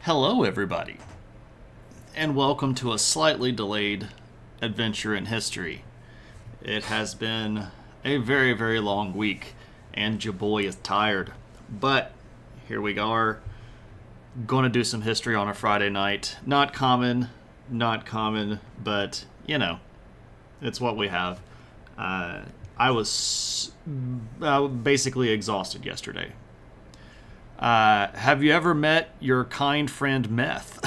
Hello, everybody, and welcome to a slightly delayed adventure in history. It has been a very, very long week, and your boy is tired. But here we are, going to do some history on a Friday night. Not common, but it's what we have. I was basically exhausted yesterday. Have you ever met your kind friend Meth?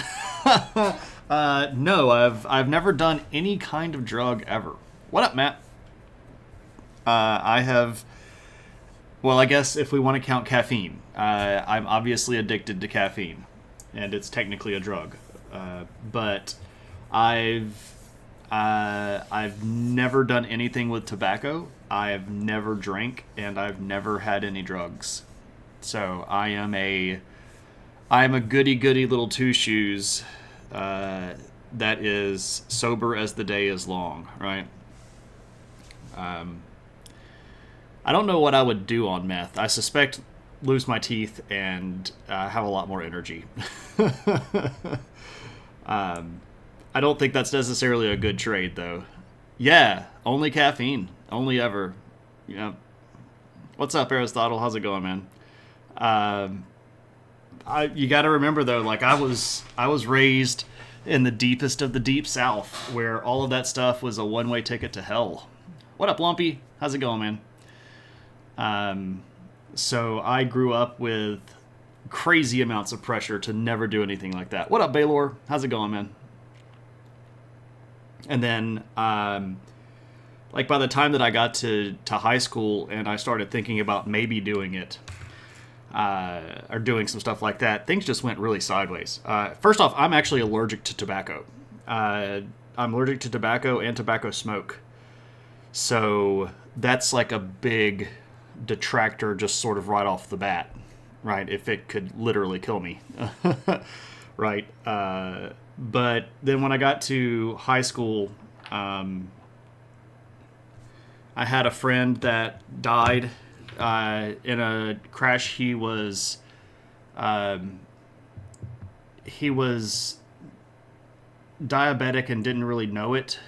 No, I've never done any kind of drug ever. What up, Matt? I have. Well, I guess if we want to count caffeine, I'm obviously addicted to caffeine, and it's technically a drug. But I've I've never done anything with tobacco. I've never drank, and I've never had any drugs. So I am a goody goody little two shoes that is sober as the day is long, right? Um, I don't know what I would do on meth. I suspect lose my teeth and have a lot more energy. I don't think that's necessarily a good trade, though. Yeah, only caffeine, only ever. You know, what's up, Aristotle? How's it going, man? Um, you got to remember though, like I was raised in the deepest of the deep South, where all of that stuff was a one-way ticket to hell. What up, Lumpy? How's it going, man? Um, so I grew up with crazy amounts of pressure to never do anything like that. What up, Baylor? How's it going, man? And then, like by the time that I got to high school and I started thinking about maybe doing it, or doing some stuff like that, things just went really sideways. First off, I'm actually allergic to tobacco. I'm allergic to tobacco and tobacco smoke. So that's like a big detractor just sort of right off the bat, right? If it could literally kill me. Right? But then when I got to high school, I had a friend that died in a crash. Um, he was diabetic and didn't really know it,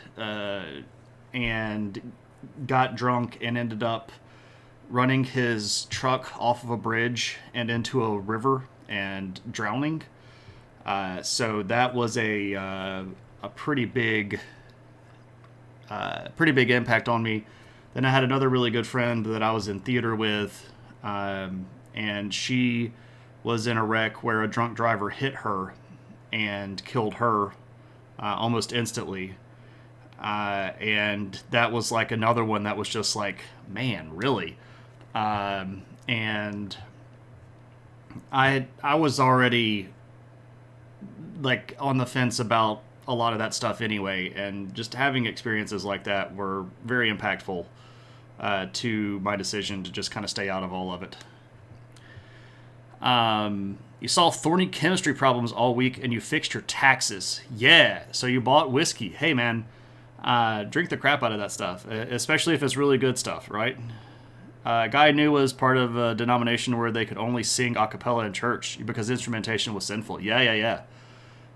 and got drunk and ended up running his truck off of a bridge and into a river and drowning. So that was a pretty big impact on me. Then I had another really good friend that I was in theater with, and she was in a wreck where a drunk driver hit her and killed her almost instantly. And that was like another one that was just like, man, really? And I was already like on the fence about a lot of that stuff anyway, and just having experiences like that were very impactful to my decision to just kind of stay out of all of it. You solved thorny chemistry problems all week and you fixed your taxes. Yeah, so you bought whiskey. Hey, man, drink the crap out of that stuff, especially if it's really good stuff, right? A guy I knew was part of a denomination where they could only sing a cappella in church because instrumentation was sinful. Yeah.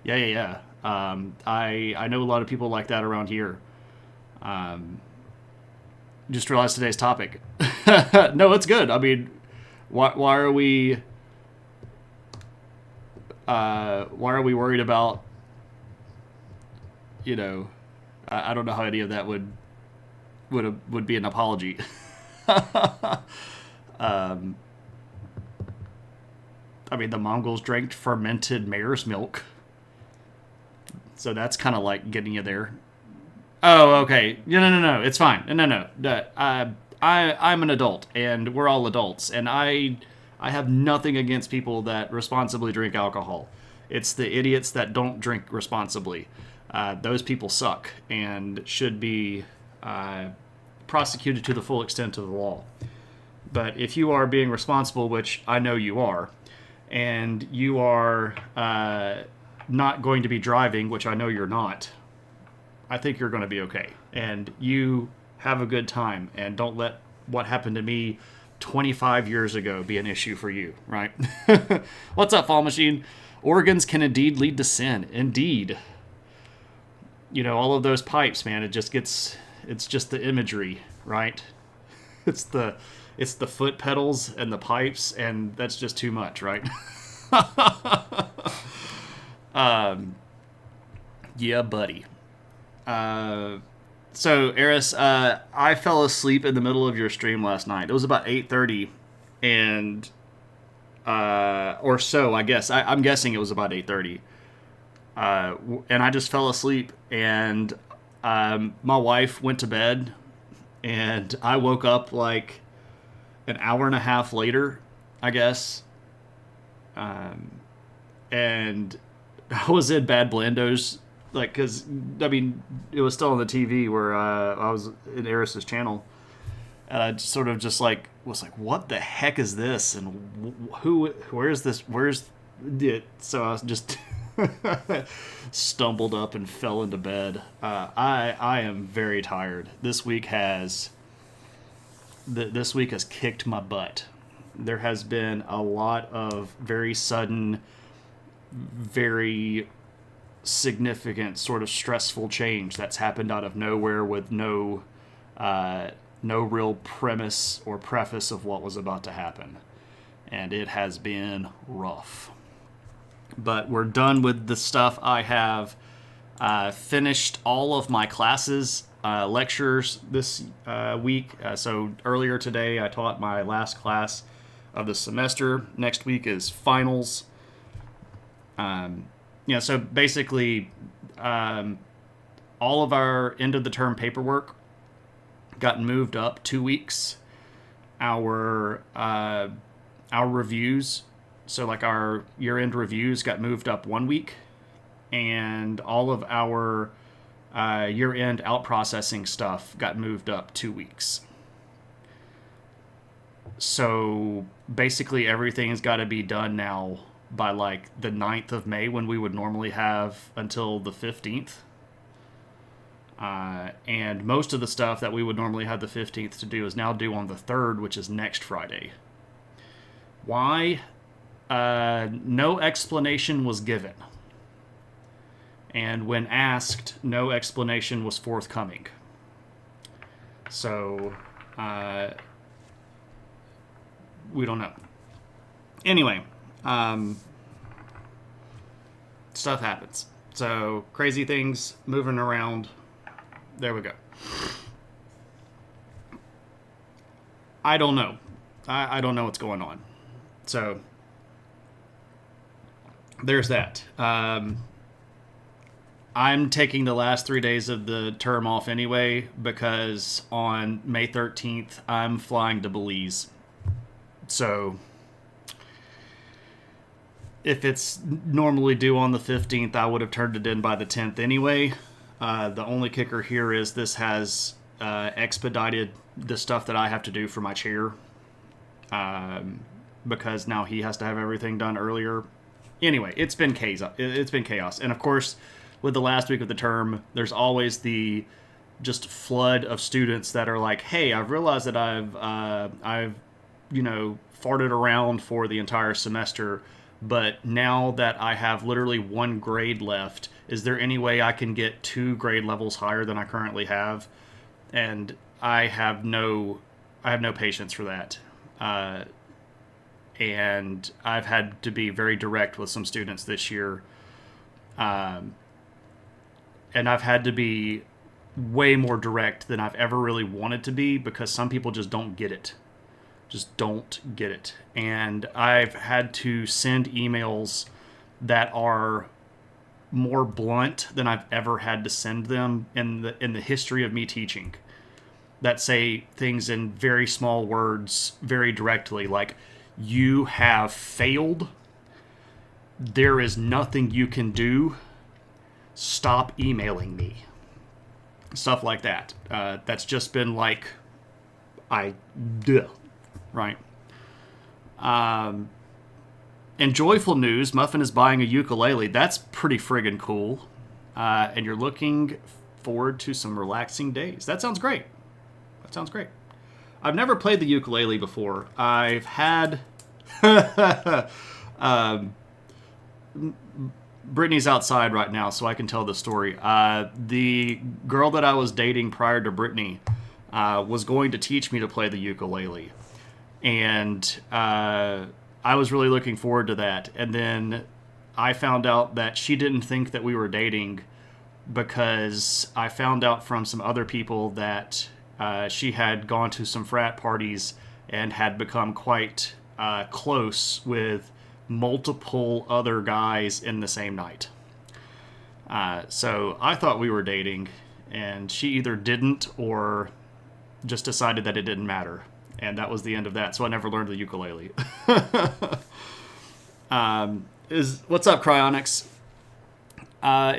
I know a lot of people like that around here. Just realized today's topic. No, it's good. I mean, why are we worried about, I don't know how any of that would be an apology. um, I mean, the Mongols drank fermented mare's milk, so that's kind of like getting you there. Oh, okay. No. It's fine. No. I'm an adult, and we're all adults, and I have nothing against people that responsibly drink alcohol. It's the idiots that don't drink responsibly. Those people suck and should be prosecuted to the full extent of the law. But if you are being responsible, which I know you are, and you are not going to be driving, which I know you're not, I think you're going to be okay. And you have a good time, and don't let what happened to me 25 years ago be an issue for you, right? What's up, Fall Machine? Organs can indeed lead to sin. Indeed. All of those pipes, man, it's just the imagery, right? It's the foot pedals and the pipes, and that's just too much, right? Yeah, buddy. So, Eris, I fell asleep in the middle of your stream last night. It was about 8:30, and or so, I guess. I'm guessing it was about 8:30. And I just fell asleep, and my wife went to bed, and I woke up like an hour and a half later, I guess. And I was in Bad Blando's, like, because, I mean, it was still on the TV where I was in Eris's channel. And I sort of just, like, was like, what the heck is this? And where's this? Where's it? So I was just stumbled up and fell into bed. I am very tired. This week has kicked my butt. There has been a lot of very sudden, very significant sort of stressful change that's happened out of nowhere with no real premise or preface of what was about to happen. And it has been rough. But we're done with the stuff. I have finished all of my classes, lectures this week. So earlier today, I taught my last class of the semester. Next week is finals. So basically, all of our end of the term paperwork got moved up 2 weeks. Our reviews, so like our year-end reviews, got moved up 1 week, and all of our year-end out-processing stuff got moved up 2 weeks. So basically everything has got to be done now by like the 9th of May, when we would normally have until the 15th. And most of the stuff that we would normally have the 15th to do is now due on the 3rd, which is next Friday. Why? No explanation was given. And when asked, no explanation was forthcoming. So, we don't know. Anyway, stuff happens. So, crazy things moving around. There we go. I don't know. I don't know what's going on. So, there's that. I'm taking the last 3 days of the term off anyway, because on May 13th, I'm flying to Belize. So, if it's normally due on the 15th, I would have turned it in by the 10th anyway. The only kicker here is this has expedited the stuff that I have to do for my chair, because now he has to have everything done earlier. Anyway, it's been chaos. And of course, with the last week of the term, there's always the just flood of students that are like, hey, I've realized that I've farted around for the entire semester, but now that I have literally 1 grade left, is there any way I can get 2 grade levels higher than I currently have? And I have no patience for that. And I've had to be very direct with some students this year. And I've had to be way more direct than I've ever really wanted to be, because some people just don't get it. Just don't get it. And I've had to send emails that are more blunt than I've ever had to send them in the history of me teaching, that say things in very small words very directly, like, you have failed, there is nothing you can do, stop emailing me. Stuff like that. That's just been like, right? And joyful news, Muffin is buying a ukulele. That's pretty friggin' cool. And you're looking forward to some relaxing days. That sounds great. I've never played the ukulele before. I've had Brittany's outside right now, so I can tell the story. The girl that I was dating prior to Brittany was going to teach me to play the ukulele. And I was really looking forward to that. And then I found out that she didn't think that we were dating because I found out from some other people that she had gone to some frat parties and had become quite close with multiple other guys in the same night. So I thought we were dating, and she either didn't or just decided that it didn't matter. And that was the end of that. So I never learned the ukulele. What's up, Cryonics?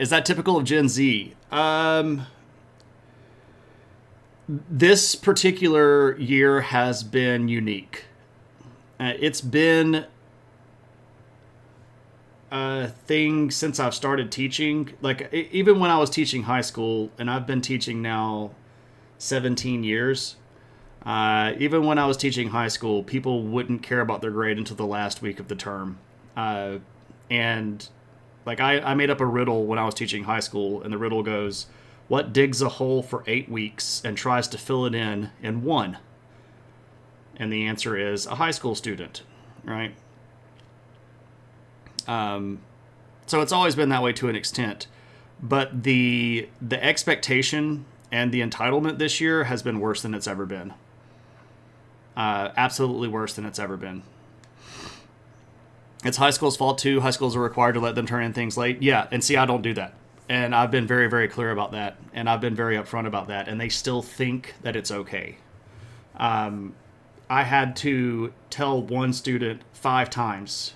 Is that typical of Gen Z? This particular year has been unique. It's been a thing since I've started teaching. Like, even when I was teaching high school, and I've been teaching now 17 years, even when I was teaching high school, people wouldn't care about their grade until the last week of the term. And like I made up a riddle when I was teaching high school, and the riddle goes, what digs a hole for 8 weeks and tries to fill it in 1? And the answer is a high school student, right? So it's always been that way to an extent. But the expectation and the entitlement this year has been worse than it's ever been. Absolutely worse than it's ever been. It's high school's fault too. High schools are required to let them turn in things late. Yeah, and see, I don't do that. And I've been very, very clear about that. And I've been very upfront about that. And they still think that it's okay. I had to tell one student 5 times,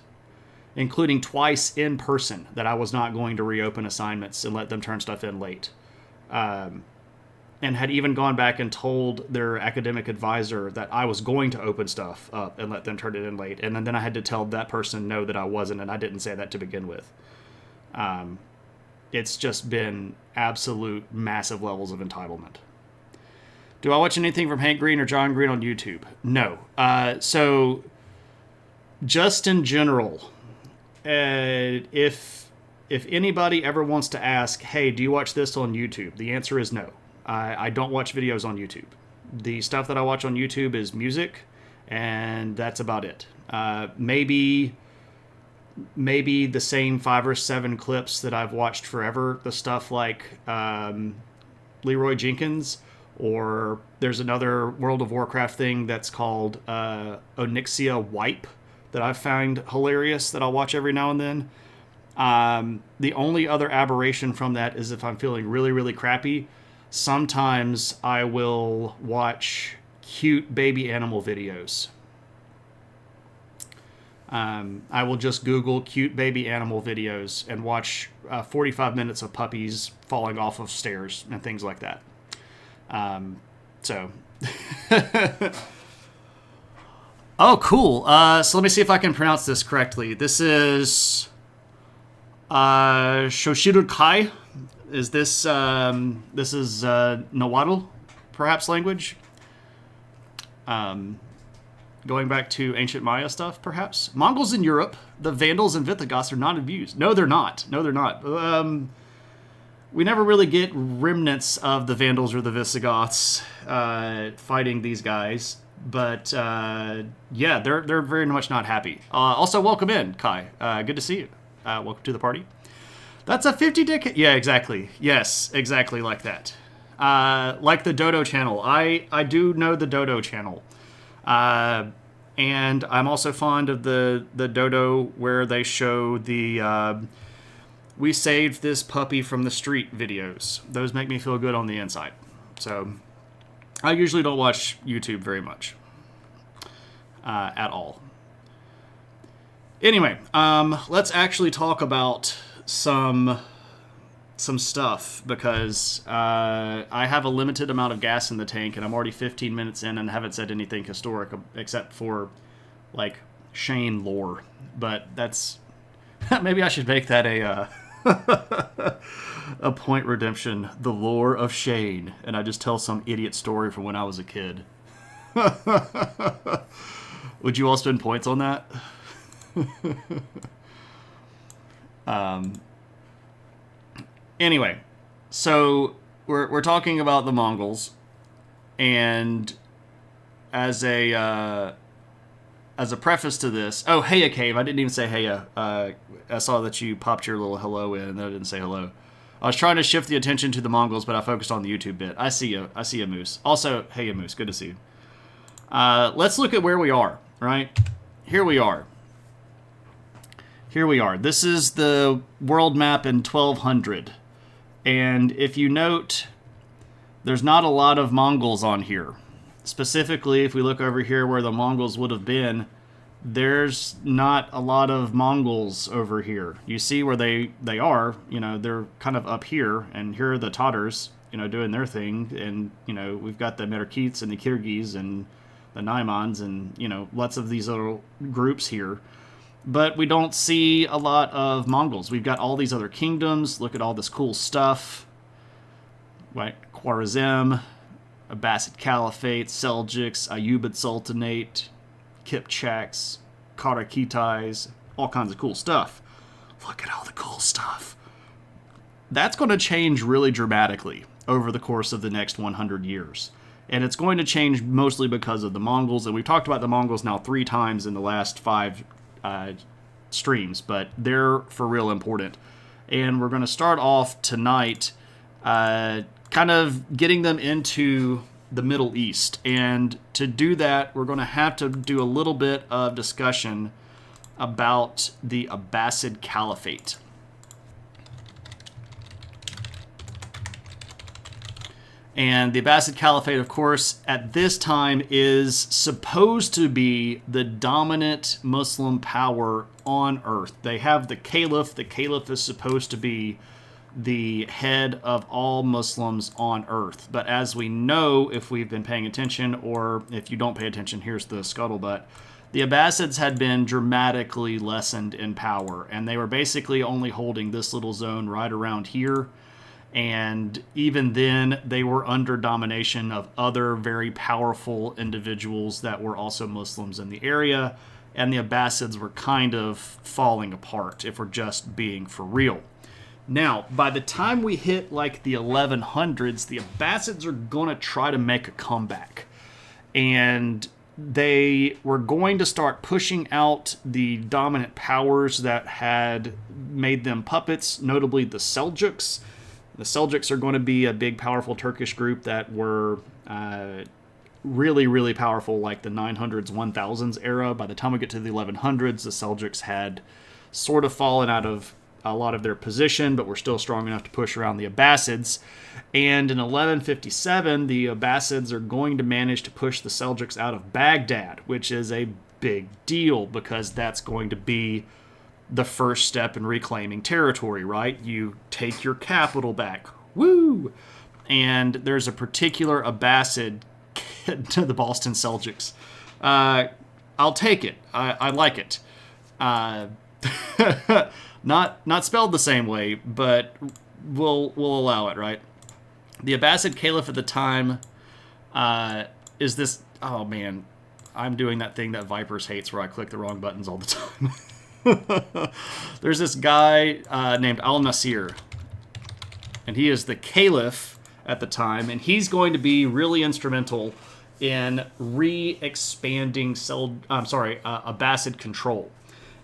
including twice in person, that I was not going to reopen assignments and let them turn stuff in late. And had even gone back and told their academic advisor that I was going to open stuff up and let them turn it in late. And then I had to tell that person no, that I wasn't, and I didn't say that to begin with. It's just been absolute massive levels of entitlement. Do I watch anything from Hank Green or John Green on YouTube? No. So just in general, if anybody ever wants to ask, hey, do you watch this on YouTube? The answer is no. I don't watch videos on YouTube. The stuff that I watch on YouTube is music, and that's about it. Maybe the same 5 or 7 clips that I've watched forever. The stuff like Leroy Jenkins, or there's another World of Warcraft thing that's called Onyxia Wipe that I find hilarious that I'll watch every now and then. The only other aberration from that is if I'm feeling really, really crappy, sometimes I will watch cute baby animal videos. I will just Google cute baby animal videos and watch 45 minutes of puppies falling off of stairs and things like that. So. Oh, cool. So let me see if I can pronounce this correctly. This is Shoshiru Kai. Is this this is Nahuatl, perhaps, language? Going back to ancient Maya stuff, perhaps? Mongols in Europe, the Vandals and Visigoths are not abused. No, they're not. No, they're not. We never really get remnants of the Vandals or the Visigoths fighting these guys. But, yeah, they're very much not happy. Also, welcome in, Kai. Good to see you. Welcome to the party. That's a 50-dick... Yeah, exactly. Yes, exactly like that. Like the Dodo channel. I do know the Dodo channel. And I'm also fond of the Dodo where they show the we saved this puppy from the street videos. Those make me feel good on the inside. So I usually don't watch YouTube very much at all. Anyway, let's actually talk about some stuff, because I have a limited amount of gas in the tank, and I'm already 15 minutes in and haven't said anything historic except for, like, Shane lore. But that's... maybe I should make that a point redemption. The lore of Shane. And I just tell some idiot story from when I was a kid. Would you all spend points on that? Anyway, so we're talking about the Mongols, and as a preface to this, oh, Heya Cave, I didn't even say Heya. I saw that you popped your little hello in, and then I didn't say hello. I was trying to shift the attention to the Mongols, but I focused on the YouTube bit. I see you. I see a Moose. Also, Heya Moose, good to see you. Let's look at where we are, right? Here we are. Here we are. This is the world map in 1200. And if you note, there's not a lot of Mongols on here. Specifically, if we look over here where the Mongols would have been, there's not a lot of Mongols over here. You see where they are, you know, they're kind of up here, and here are the Tatars, you know, doing their thing. And, you know, we've got the Merkits and the Kyrgyz and the Naimans and, you know, lots of these little groups here. But we don't see a lot of Mongols. We've got all these other kingdoms. Look at all this cool stuff. Right? Khwarezm, Abbasid Caliphate, Seljuks, Ayyubid Sultanate, Kipchaks, Karakitais, all kinds of cool stuff. Look at all the cool stuff. That's going to change really dramatically over the course of the next 100 years. And it's going to change mostly because of the Mongols. And we've talked about the Mongols now 3 times in the last 5 streams, but they're for real important. And we're going to start off tonight kind of getting them into the Middle East. And to do that, we're going to have to do a little bit of discussion about the Abbasid Caliphate. And the Abbasid Caliphate, of course, at this time is supposed to be the dominant Muslim power on earth. They have the Caliph. The Caliph is supposed to be the head of all Muslims on earth. But as we know, if we've been paying attention, or if you don't pay attention, here's the scuttlebutt. The Abbasids had been dramatically lessened in power, and they were basically only holding this little zone right around here. And even then, they were under domination of other very powerful individuals that were also Muslims in the area. And the Abbasids were kind of falling apart, if we're just being for real. Now, by the time we hit like the 1100s, the Abbasids are going to try to make a comeback. And they were going to start pushing out the dominant powers that had made them puppets, notably the Seljuks. The Seljuks are going to be a big, powerful Turkish group that were really, really powerful, like the 900s, 1000s era. By the time we get to the 1100s, the Seljuks had sort of fallen out of a lot of their position, but were still strong enough to push around the Abbasids. And in 1157, the Abbasids are going to manage to push the Seljuks out of Baghdad, which is a big deal because that's going to be the first step in reclaiming territory, right? You take your capital back. Woo! And there's a particular Abbasid to the Boston Seljuks. I'll take it. I like it. Not spelled the same way, but we'll allow it, right? The Abbasid Caliph at the time is this... Oh, man. I'm doing that thing that Vipers hates where I click the wrong buttons all the time. There's this guy named Al-Nasir, and he is the Caliph at the time, and he's going to be really instrumental in re-expanding Abbasid control.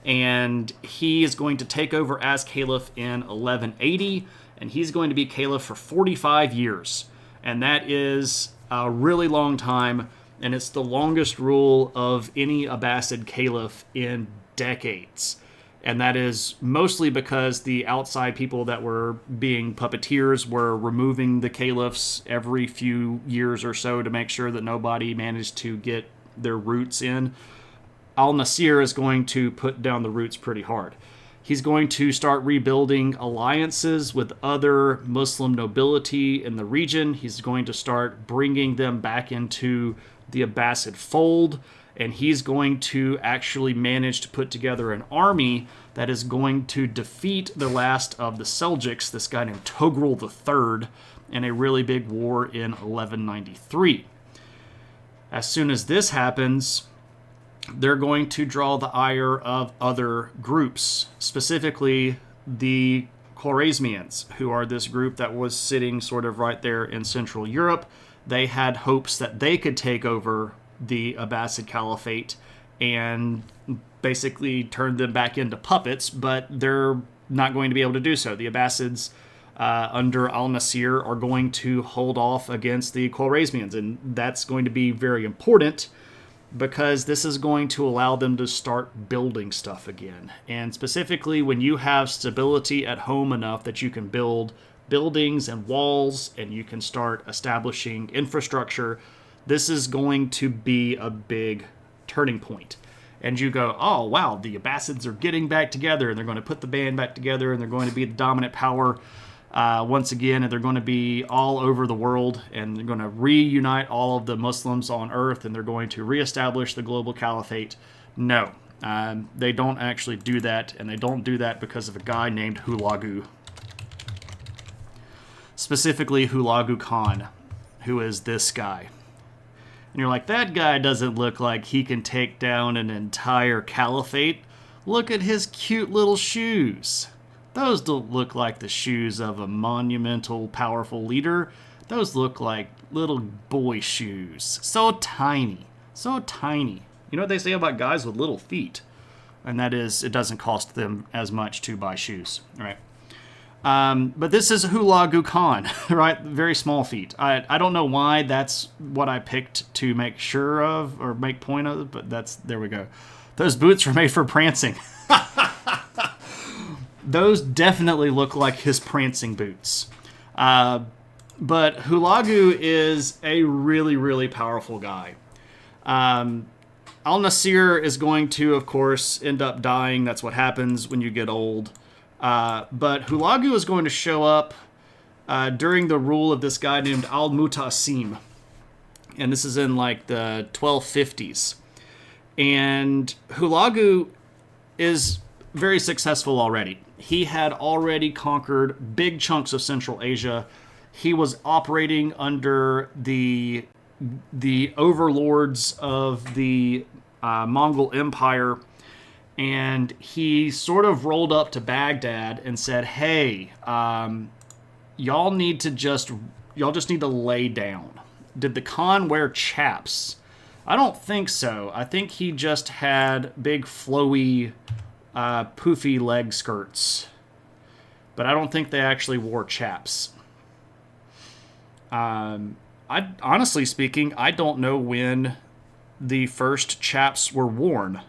And he is going to take over as Caliph in 1180, and he's going to be Caliph for 45 years. And that is a really long time, and it's the longest rule of any Abbasid Caliph in decades. And that is mostly because the outside people that were being puppeteers were removing the caliphs every few years or so to make sure that nobody managed to get their roots in. Al-Nasir is going to put down the roots pretty hard. He's going to start rebuilding alliances with other Muslim nobility in the region. He's going to start bringing them back into the Abbasid fold. And he's going to actually manage to put together an army that is going to defeat the last of the Seljuks, this guy named Togrul III, in a really big war in 1193. As soon as this happens, they're going to draw the ire of other groups, specifically the Khwarezmians, who are this group that was sitting sort of right there in Central Europe, they had hopes that they could take over the Abbasid Caliphate and basically turn them back into puppets, but they're not going to be able to do so. The Abbasids under al-Nasir are going to hold off against the Khwarezmians, and that's going to be very important because this is going to allow them to start building stuff again. And specifically, when you have stability at home enough that you can build buildings and walls and you can start establishing infrastructure, this is going to be a big turning point. And you go, oh, wow, the Abbasids are getting back together, and they're going to put the band back together, and they're going to be the dominant power once again, and they're going to be all over the world, and they're going to reunite all of the Muslims on Earth, and they're going to reestablish the global caliphate. No, they don't actually do that, and they don't do that because of a guy named Hulagu. Specifically, Hulagu Khan, who is this guy. And you're like, that guy doesn't look like he can take down an entire caliphate. Look at his cute little shoes. Those don't look like the shoes of a monumental, powerful leader. Those look like little boy shoes. So tiny. So tiny. You know what they say about guys with little feet? And that is, it doesn't cost them as much to buy shoes. Right? But this is Hulagu Khan, right? Very small feet. I don't know why that's what I picked to make sure of or make point of, but there we go. Those boots were made for prancing. Those definitely look like his prancing boots. But Hulagu is a really, really powerful guy. Al-Nasir is going to, of course, end up dying. That's what happens when you get old. But Hulagu is going to show up during the rule of this guy named Al-Mutasim. And this is in like the 1250s. And Hulagu is very successful already. He had already conquered big chunks of Central Asia. He was operating under the overlords of the Mongol Empire. And he sort of rolled up to Baghdad and said, hey, y'all just need to lay down. Did the Khan wear chaps? I don't think so. I think he just had big flowy, poofy leg skirts. But I don't think they actually wore chaps. Honestly speaking, I don't know when the first chaps were worn.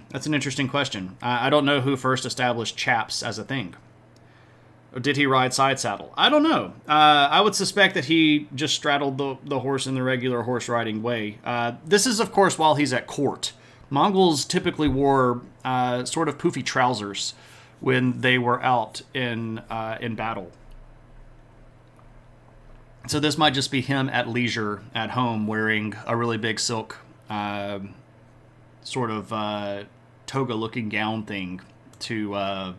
That's an interesting question. I don't know who first established chaps as a thing. Or did he ride side saddle? I don't know. I would suspect that he just straddled the horse in the regular horse riding way. This is, of course, while he's at court. Mongols typically wore sort of poofy trousers when they were out in battle. So this might just be him at leisure at home wearing a really big silk sort of toga-looking gown thing to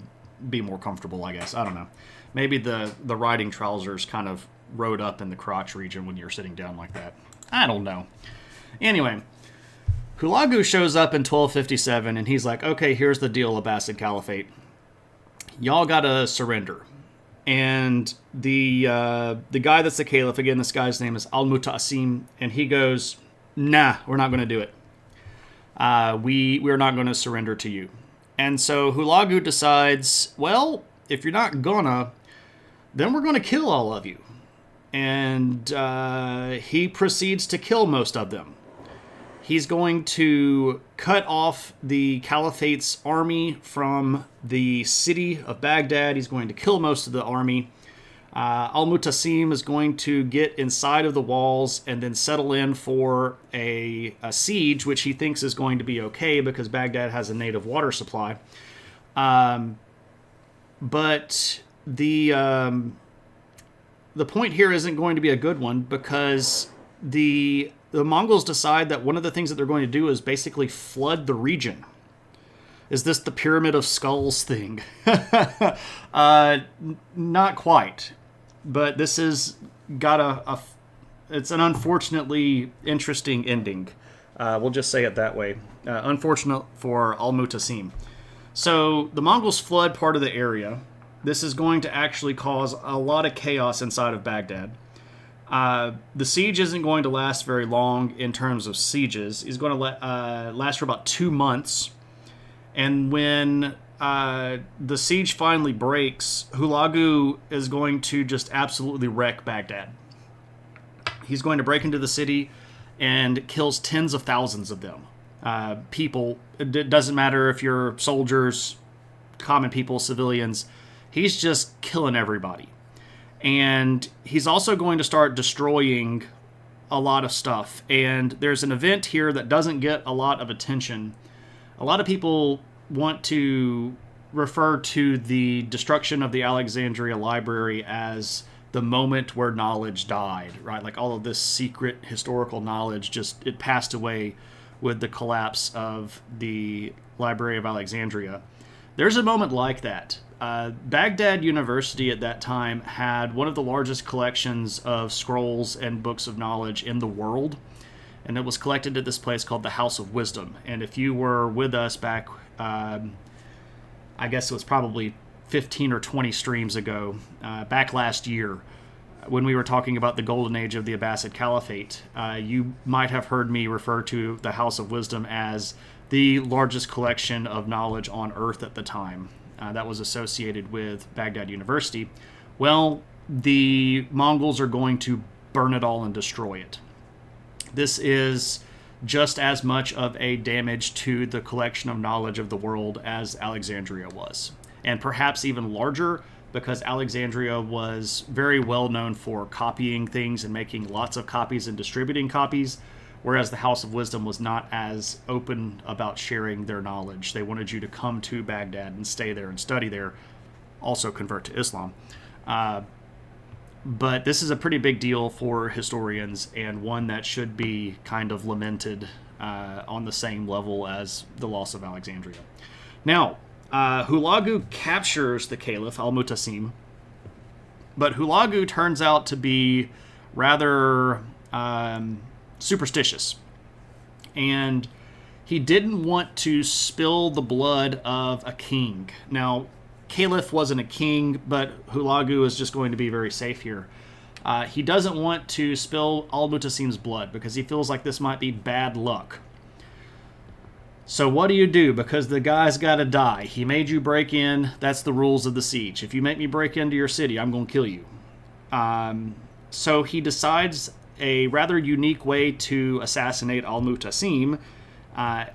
be more comfortable, I guess. I don't know. Maybe the riding trousers kind of rode up in the crotch region when you're sitting down like that. I don't know. Anyway, Hulagu shows up in 1257, and he's like, okay, here's the deal, Abbasid Caliphate. Y'all gotta surrender. And the guy that's the caliph, again, this guy's name is Al-Mutasim, and he goes, nah, we're not going to do it. We're not going to surrender to you. And so Hulagu decides, well, if you're not gonna, then we're going to kill all of you. And he proceeds to kill most of them. He's going to cut off the Caliphate's army from the city of Baghdad. He's going to kill most of the army. Al-Mutasim is going to get inside of the walls and then settle in for a siege, which he thinks is going to be okay because Baghdad has a native water supply. But the point here isn't going to be a good one because the Mongols decide that one of the things that they're going to do is basically flood the region. Is this the Pyramid of Skulls thing? Not quite. But this has got it's an unfortunately interesting ending. We'll just say it that way. Unfortunate for Al-Mutasim. So the Mongols flood part of the area. This is going to actually cause a lot of chaos inside of Baghdad. The siege isn't going to last very long in terms of sieges. It's going to last for about 2 months. And when the siege finally breaks, Hulagu is going to just absolutely wreck Baghdad. He's going to break into the city and kills tens of thousands of them. People, it doesn't matter if you're soldiers, common people, civilians. He's just killing everybody. And he's also going to start destroying a lot of stuff. And there's an event here that doesn't get a lot of attention. A lot of people want to refer to the destruction of the Alexandria Library as the moment where knowledge died, right? Like all of this secret historical knowledge it passed away with the collapse of the Library of Alexandria. There's a moment like that. Baghdad University at that time had one of the largest collections of scrolls and books of knowledge in the world, and it was collected at this place called the House of Wisdom. And if you were with us back, I guess it was probably 15 or 20 streams ago, back last year, when we were talking about the golden age of the Abbasid Caliphate, you might have heard me refer to the House of Wisdom as the largest collection of knowledge on earth at the time. That was associated with Baghdad University. Well, the Mongols are going to burn it all and destroy it. This is just as much of a damage to the collection of knowledge of the world as Alexandria was. And perhaps even larger, because Alexandria was very well known for copying things and making lots of copies and distributing copies, whereas the House of Wisdom was not as open about sharing their knowledge. They wanted you to come to Baghdad and stay there and study there, also convert to Islam. But this is a pretty big deal for historians, and one that should be kind of lamented on the same level as the loss of Alexandria. Now, Hulagu captures the Caliph, Al-Mutasim, but Hulagu turns out to be rather superstitious. And he didn't want to spill the blood of a king. Now, Caliph wasn't a king, but Hulagu is just going to be very safe here. He doesn't want to spill Al-Mutasim's blood because he feels like this might be bad luck. So what do you do? Because the guy's got to die. He made you break in. That's the rules of the siege. If you make me break into your city, I'm going to kill you. So he decides a rather unique way to assassinate Al-Mutasim.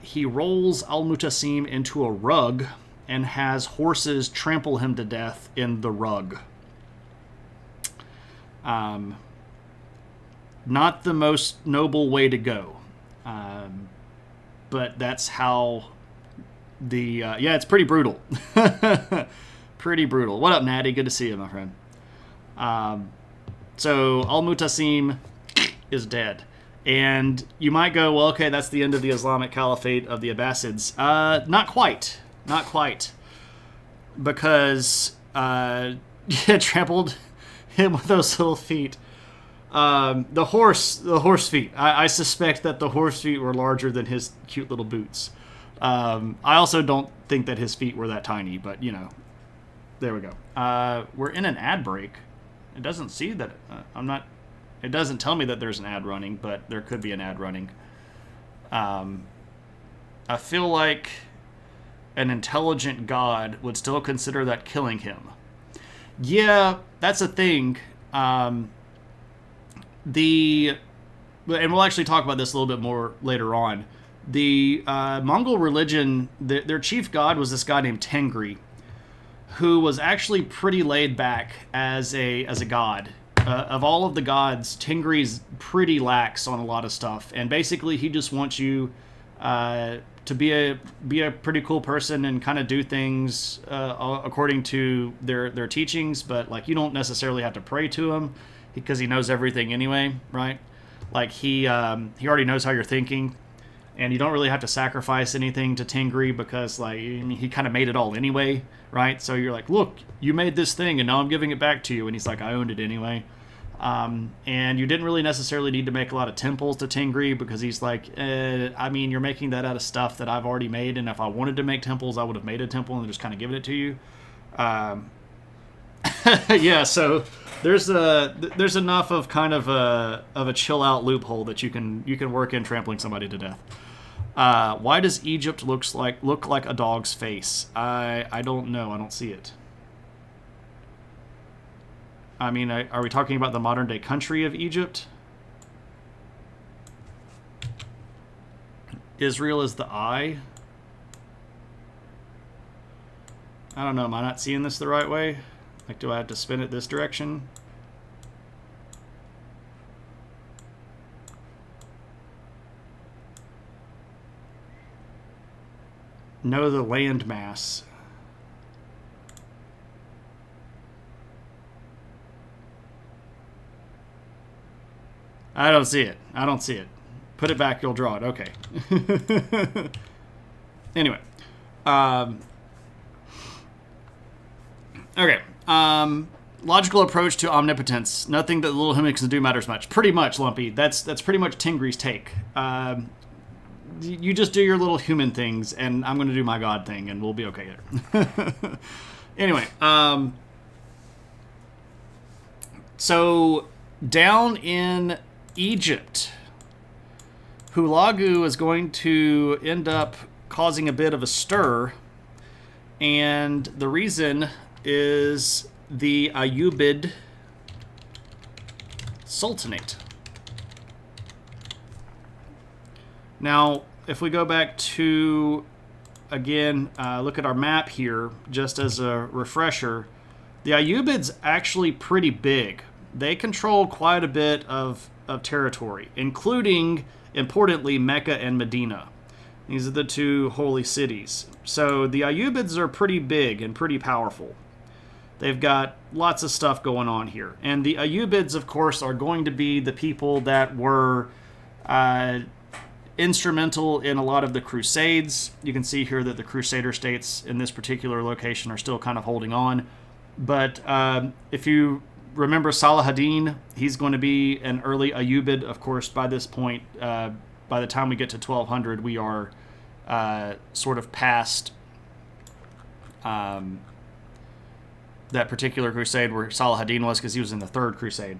He rolls Al-Mutasim into a rug and has horses trample him to death in the rug. Not the most noble way to go. But that's how it's pretty brutal. Pretty brutal. What up, Natty? Good to see you, my friend. So Al-Mutasim is dead. And you might go, well, okay, that's the end of the Islamic Caliphate of the Abbasids. Not quite. Not quite. Because trampled him with those little feet. The horse feet. I suspect that the horse feet were larger than his cute little boots. I also don't think that his feet were that tiny, but there we go. We're in an ad break. It doesn't see that. It doesn't tell me that there's an ad running, but there could be an ad running. I feel like an intelligent god would still consider that killing him. Yeah, that's a thing. And we'll actually talk about this a little bit more later on. The Mongol religion, their chief god was this guy named Tengri, who was actually pretty laid back as a god. Of all of the gods, Tengri's pretty lax on a lot of stuff, and basically he just wants you to be a pretty cool person and kind of do things according to their teachings, but like you don't necessarily have to pray to him because he knows everything anyway, right? Like he already knows how you're thinking, and you don't really have to sacrifice anything to Tengri because like he kind of made it all anyway, right? So you're like, look, you made this thing and now I'm giving it back to you, and he's like, I owned it anyway. And you didn't really necessarily need to make a lot of temples to Tengri because he's like, I mean, you're making that out of stuff that I've already made, and if I wanted to make temples, I would have made a temple and just kind of given it to you. Yeah, so there's enough of kind of a chill out loophole that you can work in trampling somebody to death. Why does Egypt look like a dog's face? I don't know. I don't see it. I mean, are we talking about the modern day country of Egypt? Israel is the eye. I don't know. Am I not seeing this the right way? Like, do I have to spin it this direction? Know the land mass. I don't see it. I don't see it. Put it back, you'll draw it. Okay. Anyway. Okay. Logical approach to omnipotence. Nothing that the little humans can do matters much. Pretty much, Lumpy. That's pretty much Tengri's take. You just do your little human things, and I'm going to do my god thing, and we'll be okay there. Anyway. So, down in Egypt, Hulagu is going to end up causing a bit of a stir, and the reason is the Ayyubid Sultanate. Now, if we go back to, again, look at our map here, just as a refresher, the Ayyubids actually pretty big. They control quite a bit of territory, including, importantly, Mecca and Medina. These are the two holy cities. So the Ayyubids are pretty big and pretty powerful. They've got lots of stuff going on here. And the Ayyubids, of course, are going to be the people that were instrumental in a lot of the Crusades. You can see here that the Crusader states in this particular location are still kind of holding on. But if you remember Salah ad-Din, he's going to be an early Ayyubid. Of course, by this point, by the time we get to 1200, we are sort of past that particular crusade where Salah ad-Din was, because he was in the Third Crusade.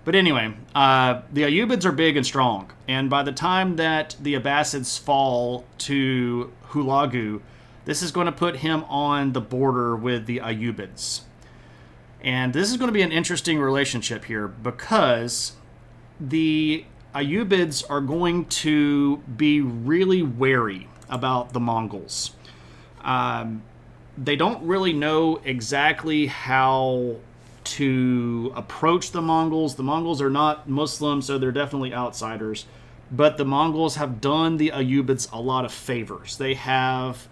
But anyway, the Ayyubids are big and strong, and by the time that the Abbasids fall to Hulagu, this is going to put him on the border with the Ayyubids. And this is going to be an interesting relationship here, because the Ayyubids are going to be really wary about the Mongols. They don't really know exactly how to approach the Mongols. The Mongols are not Muslim, so they're definitely outsiders. But the Mongols have done the Ayyubids a lot of favors. They have,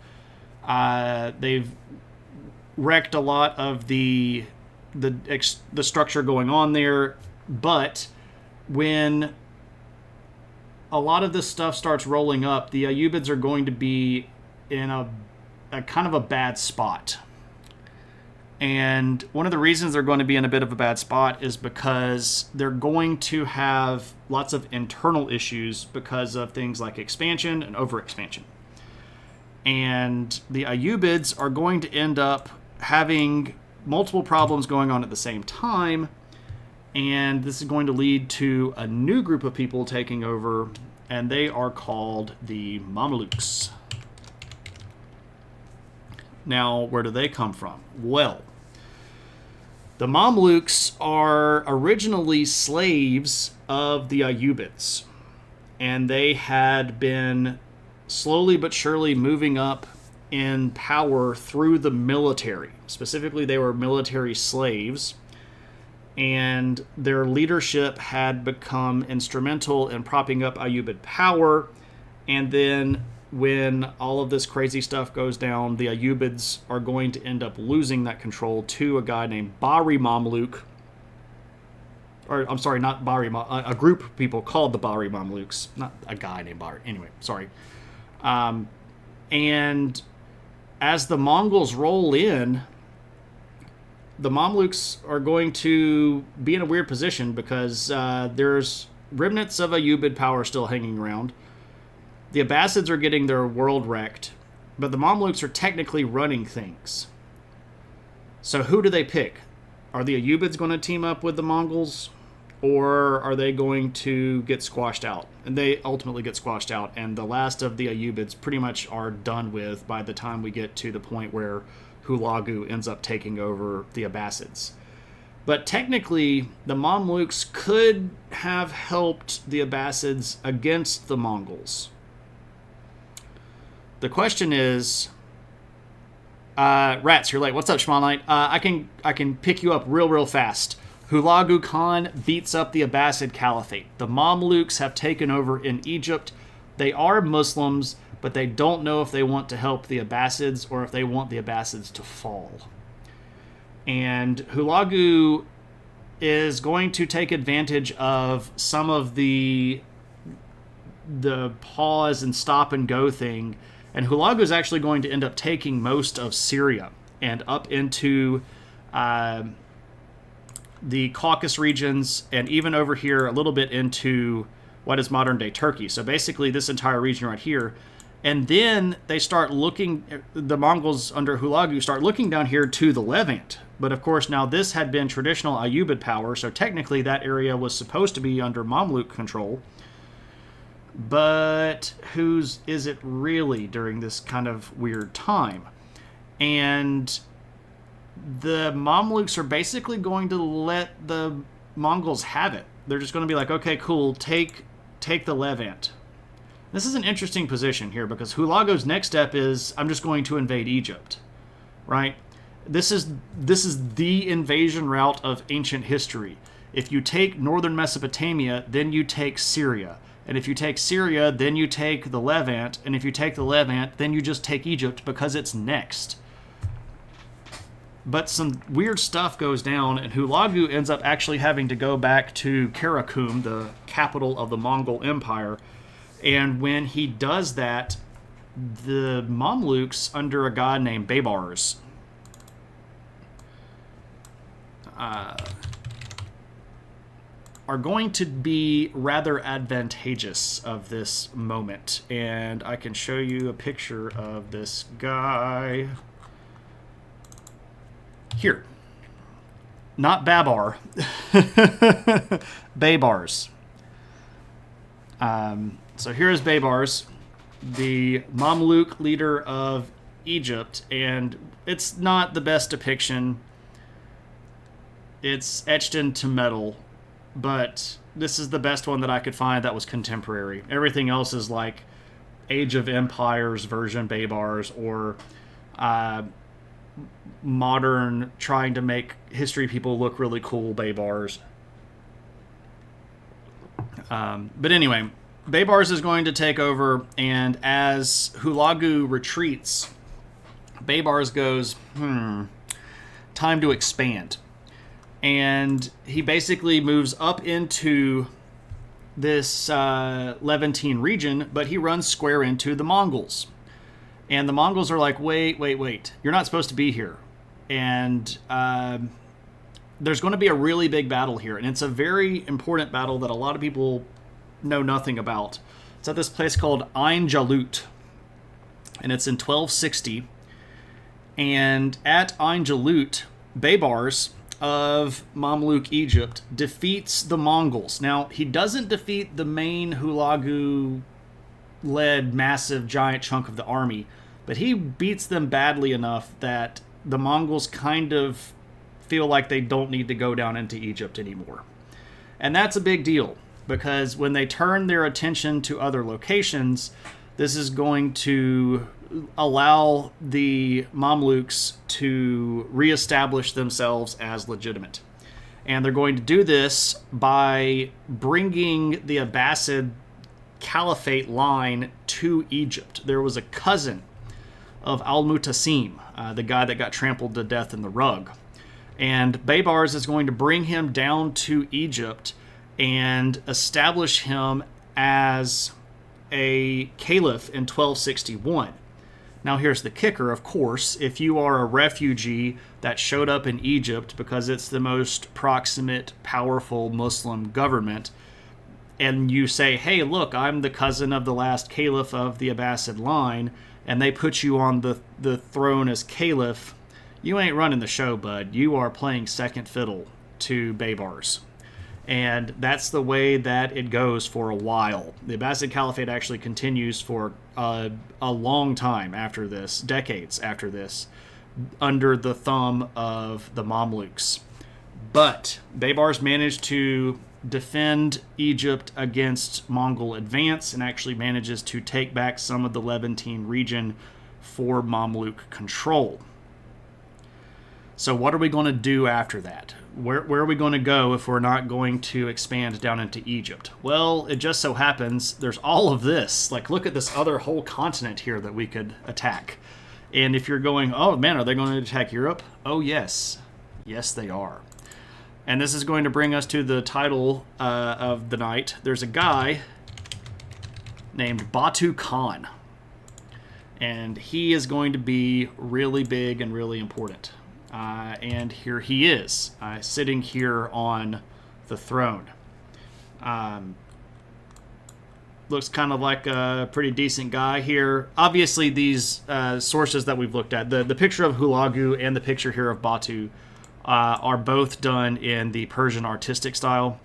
they've wrecked a lot of the structure going on there. But when a lot of this stuff starts rolling up, the Ayyubids are going to be in a kind of a bad spot. And one of the reasons they're going to be in a bit of a bad spot is because they're going to have lots of internal issues because of things like expansion and overexpansion. And the Ayyubids are going to end up having multiple problems going on at the same time. And this is going to lead to a new group of people taking over, and they are called the Mamelukes. Now, where do they come from? Well, the Mamluks are originally slaves of the Ayyubids, and they had been slowly but surely moving up in power through the military. Specifically, they were military slaves, and their leadership had become instrumental in propping up Ayyubid power, and then when all of this crazy stuff goes down, the Ayyubids are going to end up losing that control to a guy named Bahri Mamluk. Or, I'm sorry, not Bahri, a group of people called the Bahri Mamluks. Not a guy named Bahri. Anyway, sorry. And as the Mongols roll in, the Mamluks are going to be in a weird position because there's remnants of Ayyubid power still hanging around. The Abbasids are getting their world wrecked, but the Mamluks are technically running things. So who do they pick? Are the Ayyubids going to team up with the Mongols, or are they going to get squashed out? And they ultimately get squashed out, and the last of the Ayyubids pretty much are done with by the time we get to the point where Hulagu ends up taking over the Abbasids. But technically, the Mamluks could have helped the Abbasids against the Mongols. The question is, Rats, you're late. What's up, Shmal Knight? I can pick you up real fast. Hulagu Khan beats up the Abbasid Caliphate. The Mamluks have taken over in Egypt. They are Muslims, but they don't know if they want to help the Abbasids or if they want the Abbasids to fall. And Hulagu is going to take advantage of some of the pause and stop and go thing. And Hulagu is actually going to end up taking most of Syria and up into the Caucasus regions, and even over here a little bit into what is modern-day Turkey. So basically this entire region right here. And then they start looking, the Mongols under Hulagu start looking down here to the Levant. But of course now this had been traditional Ayyubid power, so technically that area was supposed to be under Mamluk control. But whose is it really during this kind of weird time? And the Mamluks are basically going to let the Mongols have it. They're just going to be like, okay, cool, take the Levant. This is an interesting position here because Hulagu's next step is, I'm just going to invade Egypt, right? This is the invasion route of ancient history. If you take northern Mesopotamia, then you take Syria. And if you take Syria, then you take the Levant. And if you take the Levant, then you just take Egypt because it's next. But some weird stuff goes down, and Hulagu ends up actually having to go back to Karakum, the capital of the Mongol Empire. And when he does that, the Mamluks, under a god named Baybars, are going to be rather advantageous of this moment. And I can show you a picture of this guy here. Not Babar. Baybars. So here's Baybars, the Mamluk leader of Egypt, and it's not the best depiction. It's etched into metal, but this is the best one that I could find that was contemporary. Everything else is like Age of Empires version Baybars, or modern, trying to make history people look really cool Baybars. But anyway, Baybars is going to take over, and as Hulagu retreats, Baybars goes, time to expand. And he basically moves up into this Levantine region, but he runs square into the Mongols. And the Mongols are like, wait, you're not supposed to be here. And there's going to be a really big battle here, and it's a very important battle that a lot of people know nothing about. It's at this place called Ain Jalut, and it's in 1260. And at Ain Jalut, Baybars of Mamluk Egypt defeats the Mongols. Now, he doesn't defeat the main Hulagu-led massive giant chunk of the army, but he beats them badly enough that the Mongols kind of feel like they don't need to go down into Egypt anymore. And that's a big deal, because when they turn their attention to other locations, this is going to allow the Mamluks to reestablish themselves as legitimate. And they're going to do this by bringing the Abbasid Caliphate line to Egypt. There was a cousin of Al-Mutasim, the guy that got trampled to death in the rug. And Baybars is going to bring him down to Egypt and establish him as a caliph in 1261. Now here's the kicker, of course, if you are a refugee that showed up in Egypt because it's the most proximate, powerful Muslim government, and you say, hey, look, I'm the cousin of the last caliph of the Abbasid line, and they put you on the throne as caliph, you ain't running the show, bud. You are playing second fiddle to Baybars. And that's the way that it goes for a while. The Abbasid Caliphate actually continues for a long time after this, decades after this, under the thumb of the Mamluks. But Baybars managed to defend Egypt against Mongol advance and actually manages to take back some of the Levantine region for Mamluk control. So what are we going to do after that? Where are we going to go if we're not going to expand down into Egypt? Well, it just so happens there's all of this. Like, look at this other whole continent here that we could attack. And if you're going, oh man, are they going to attack Europe? Oh yes. Yes, they are. And this is going to bring us to the title of the night. There's a guy named Batu Khan. And he is going to be really big and really important. And here he is, sitting here on the throne. Looks kind of like a pretty decent guy here. Obviously, these sources that we've looked at, the picture of Hulagu and the picture here of Batu, are both done in the Persian artistic style,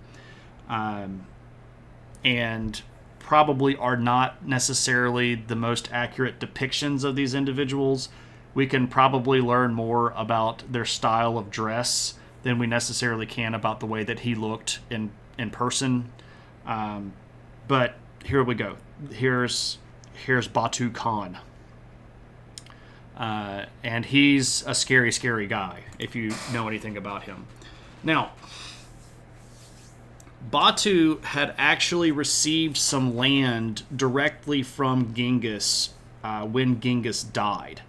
and probably are not necessarily the most accurate depictions of these individuals. We can probably learn more about their style of dress than we necessarily can about the way that he looked in person. But here we go. Here's Batu Khan. And he's a scary, scary guy, if you know anything about him. Now, Batu had actually received some land directly from Genghis when Genghis died.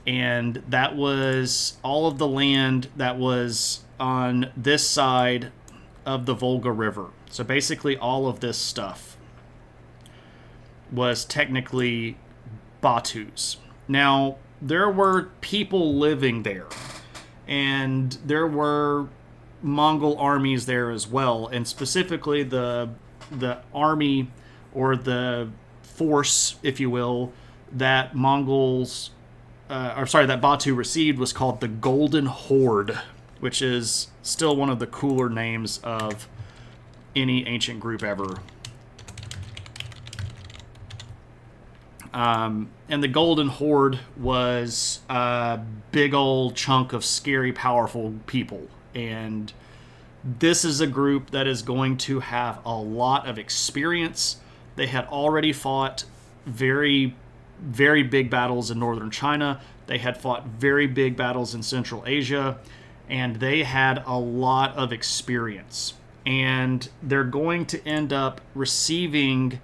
And that was all of the land that was on this side of the Volga River. So basically all of this stuff was technically Batu's. Now, there were people living there, and there were Mongol armies there as well, and specifically the army, or the force, if you will, that that Batu received was called the Golden Horde, which is still one of the cooler names of any ancient group ever. And the Golden Horde was a big old chunk of scary, powerful people. And this is a group that is going to have a lot of experience. They had already fought very, very big battles in northern China. They had fought very big battles in Central Asia. And they had a lot of experience. And they're going to end up receiving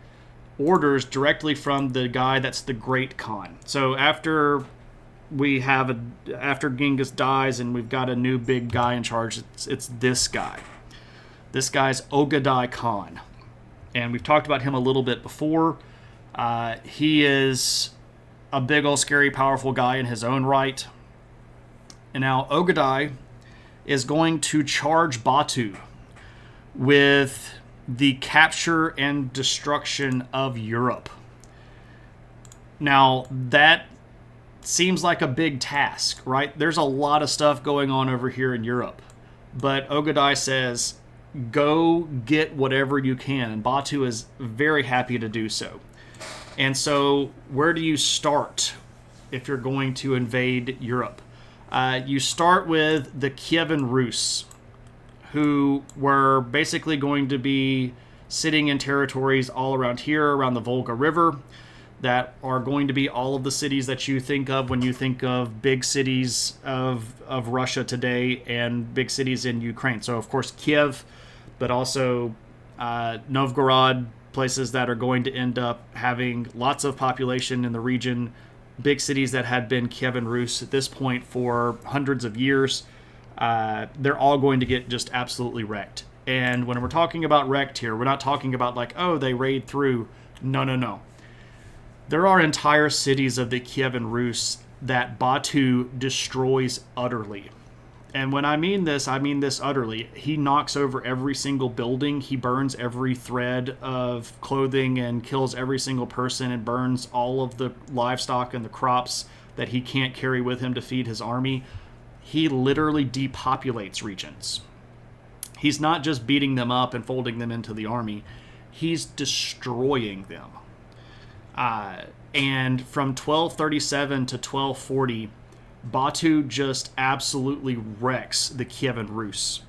orders directly from the guy that's the Great Khan. So after Genghis dies and we've got a new big guy in charge, it's this guy. This guy's Ogadai Khan. And we've talked about him a little bit before. He is a big old scary powerful guy in his own right. And now Ogadai is going to charge Batu with the capture and destruction of Europe. Now, that seems like a big task, right? There's a lot of stuff going on over here in Europe. But Ogadai says, go get whatever you can. And Batu is very happy to do so. And so, where do you start if you're going to invade Europe? You start with the Kievan Rus, who were basically going to be sitting in territories all around here, around the Volga River, that are going to be all of the cities that you think of when you think of big cities of Russia today and big cities in Ukraine. So, of course, Kiev, but also Novgorod, places that are going to end up having lots of population in the region, big cities that had been Kievan Rus at this point for hundreds of years. They're all going to get just absolutely wrecked. And when we're talking about wrecked here, we're not talking about like, oh, they raid through. No. There are entire cities of the Kievan Rus that Batu destroys utterly. And when I mean this utterly. He knocks over every single building. He burns every thread of clothing and kills every single person and burns all of the livestock and the crops that he can't carry with him to feed his army. He literally depopulates regions. He's not just beating them up and folding them into the army. He's destroying them. And from 1237 to 1240, Batu just absolutely wrecks the Kievan Rus.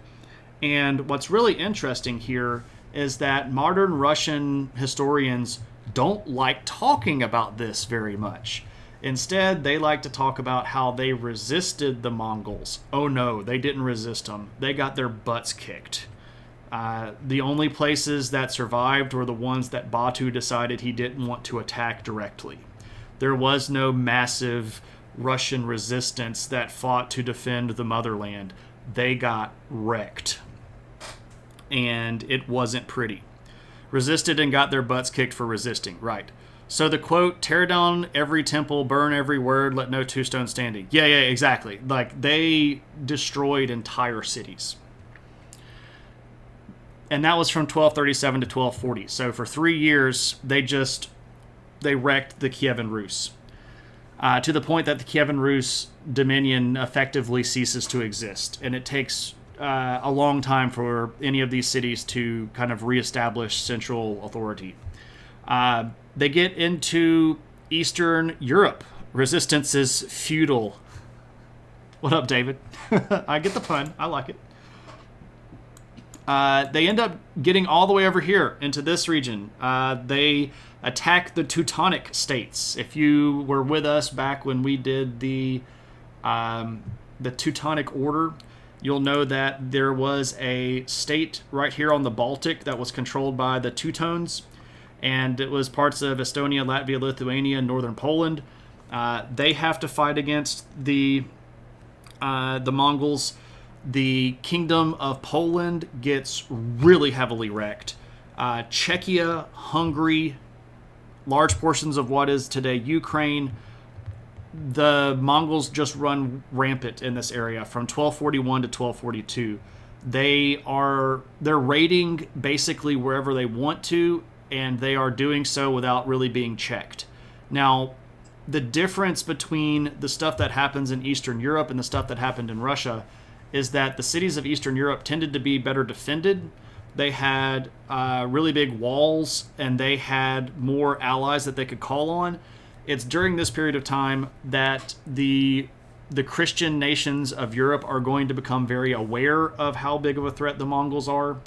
And what's really interesting here is that modern Russian historians don't like talking about this very much. Instead, they like to talk about how they resisted the Mongols. Oh no, they didn't resist them. They got their butts kicked. The only places that survived were the ones that Batu decided he didn't want to attack directly. There was no massive Russian resistance that fought to defend the motherland. They got wrecked. And it wasn't pretty. Resisted and got their butts kicked for resisting. Right. So the quote, tear down every temple, burn every word, let no two stones standing. Yeah, exactly. Like, they destroyed entire cities. And that was from 1237 to 1240. So for 3 years, they wrecked the Kievan Rus. To the point that the Kievan Rus dominion effectively ceases to exist. And it takes a long time for any of these cities to kind of reestablish central authority. They get into Eastern Europe. Resistance is futile. What up, David? I get the pun. I like it. They end up getting all the way over here into this region. They attack the Teutonic states. If you were with us back when we did the Teutonic Order, you'll know that there was a state right here on the Baltic that was controlled by the Teutones, and it was parts of Estonia, Latvia, Lithuania, and northern Poland. They have to fight against the Mongols. The Kingdom of Poland gets really heavily wrecked. Czechia, Hungary, large portions of what is today Ukraine, the Mongols just run rampant in this area from 1241 to 1242. They're raiding basically wherever they want to, and they are doing so without really being checked. Now, the difference between the stuff that happens in Eastern Europe and the stuff that happened in Russia is that the cities of Eastern Europe tended to be better defended. They had really big walls, and they had more allies that they could call on. It's during this period of time that the Christian nations of Europe are going to become very aware of how big of a threat the Mongols are.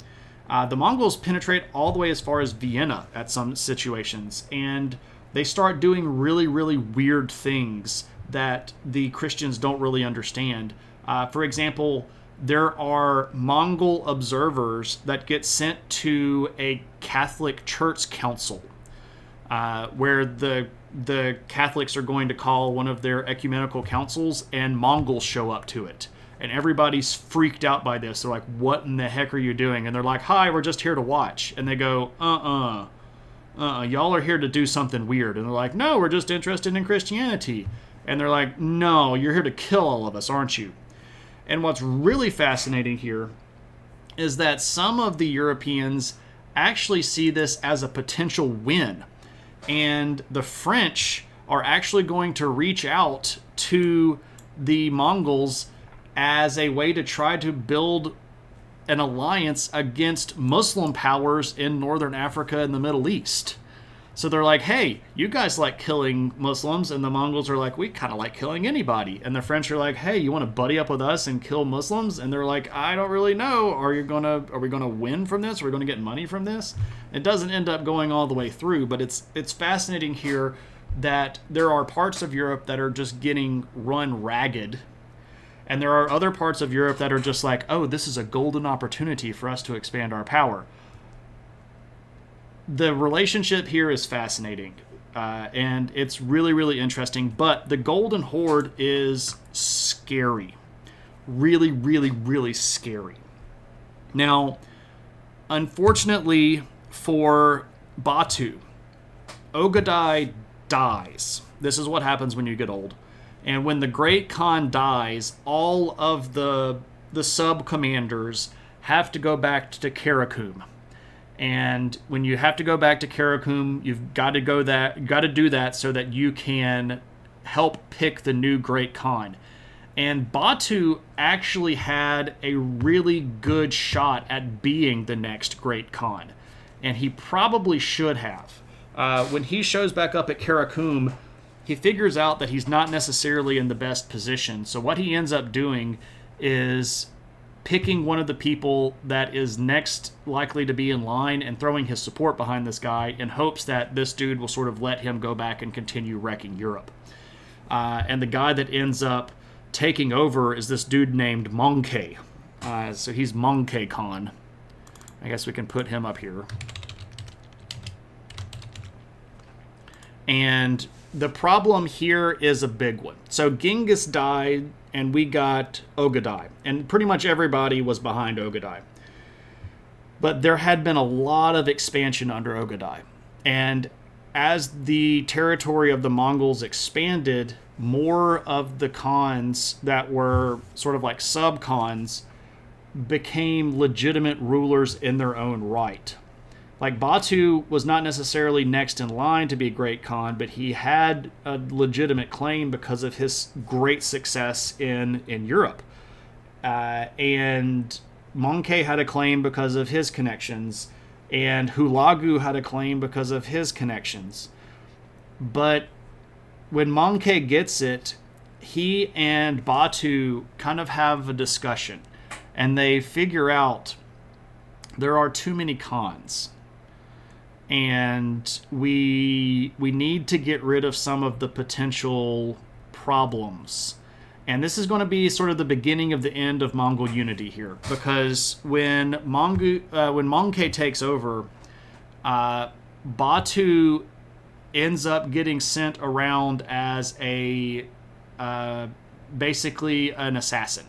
The Mongols penetrate all the way as far as Vienna at some situations, and they start doing really, really weird things that the Christians don't really understand. For example, there are Mongol observers that get sent to a Catholic Church council, where the Catholics are going to call one of their ecumenical councils, and Mongols show up to it. And everybody's freaked out by this. They're like, what in the heck are you doing? And they're like, hi, we're just here to watch. And they go, y'all are here to do something weird. And they're like, no, we're just interested in Christianity. And they're like, no, you're here to kill all of us, aren't you? And what's really fascinating here is that some of the Europeans actually see this as a potential win. And the French are actually going to reach out to the Mongols as a way to try to build an alliance against Muslim powers in northern Africa and the Middle East. So they're like, hey, you guys like killing Muslims, and the Mongols are like, we kind of like killing anybody. And the French are like, hey, you want to buddy up with us and kill Muslims? And they're like, I don't really know. Are we gonna win from this? Are we gonna get money from this? It doesn't end up going all the way through, but it's fascinating here that there are parts of Europe that are just getting run ragged. And there are other parts of Europe that are just like, oh, this is a golden opportunity for us to expand our power. The relationship here is fascinating, and it's really, really interesting. But the Golden Horde is scary. Really, really, really scary. Now, unfortunately for Batu, Ogadai dies. This is what happens when you get old. And when the Great Khan dies, all of the sub-commanders have to go back to Karakum. And when you have to go back to Karakum, you've got to do that so that you can help pick the new Great Khan. And Batu actually had a really good shot at being the next Great Khan. And he probably should have. When he shows back up at Karakum, he figures out that he's not necessarily in the best position. So what he ends up doing is picking one of the people that is next likely to be in line and throwing his support behind this guy in hopes that this dude will sort of let him go back and continue wrecking Europe. And the guy that ends up taking over is this dude named Monkey. So he's Monkey Khan. I guess we can put him up here. And the problem here is a big one. So Genghis died, and we got Ogadai. And pretty much everybody was behind Ogadai. But there had been a lot of expansion under Ogadai. And as the territory of the Mongols expanded, more of the khans that were sort of like sub-khans became legitimate rulers in their own right. Like, Batu was not necessarily next in line to be a great Khan, but he had a legitimate claim because of his great success in Europe. And Monkey had a claim because of his connections, and Hulagu had a claim because of his connections. But when Monkey gets it, he and Batu kind of have a discussion, and they figure out there are too many Khans. And we need to get rid of some of the potential problems. And this is going to be sort of the beginning of the end of Mongol unity here. Because when Monkey takes over, Batu ends up getting sent around as basically an assassin.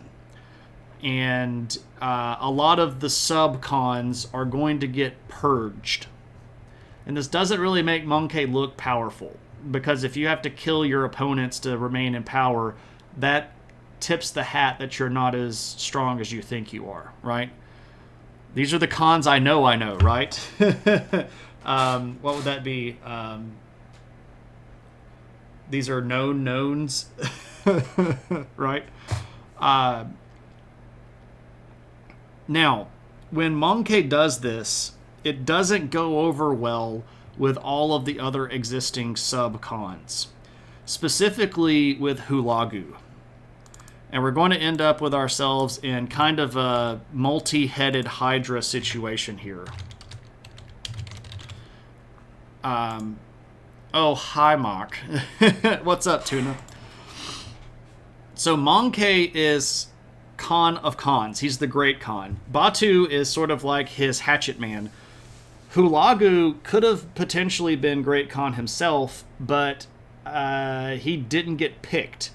And a lot of the sub-khans are going to get purged. And this doesn't really make Monkey look powerful, because if you have to kill your opponents to remain in power, that tips the hat that you're not as strong as you think you are, right? These are the Khans I know, right? What would that be? These are known knowns, right? Now, when Monkey does this, it doesn't go over well with all of the other existing sub-khans, specifically with Hulagu. And we're going to end up with ourselves in kind of a multi-headed Hydra situation here. Oh, hi, Mock. What's up, Tuna? So Monkey is Khan of Khans. He's the great Khan. Batu is sort of like his hatchet man. Hulagu could have potentially been Great Khan himself, but he didn't get picked.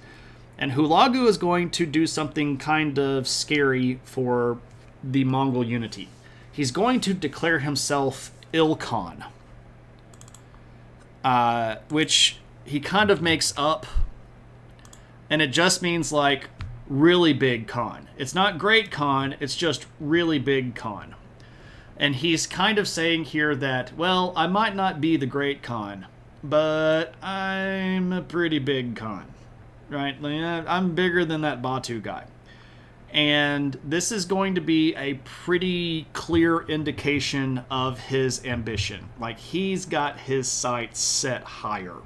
And Hulagu is going to do something kind of scary for the Mongol unity. He's going to declare himself Il Khan, which he kind of makes up, and it just means like really big Khan. It's not Great Khan, it's just really big Khan. And he's kind of saying here that, well, I might not be the Great Khan, but I'm a pretty big Khan, right? I'm bigger than that Batu guy. And this is going to be a pretty clear indication of his ambition. Like, he's got his sights set higher.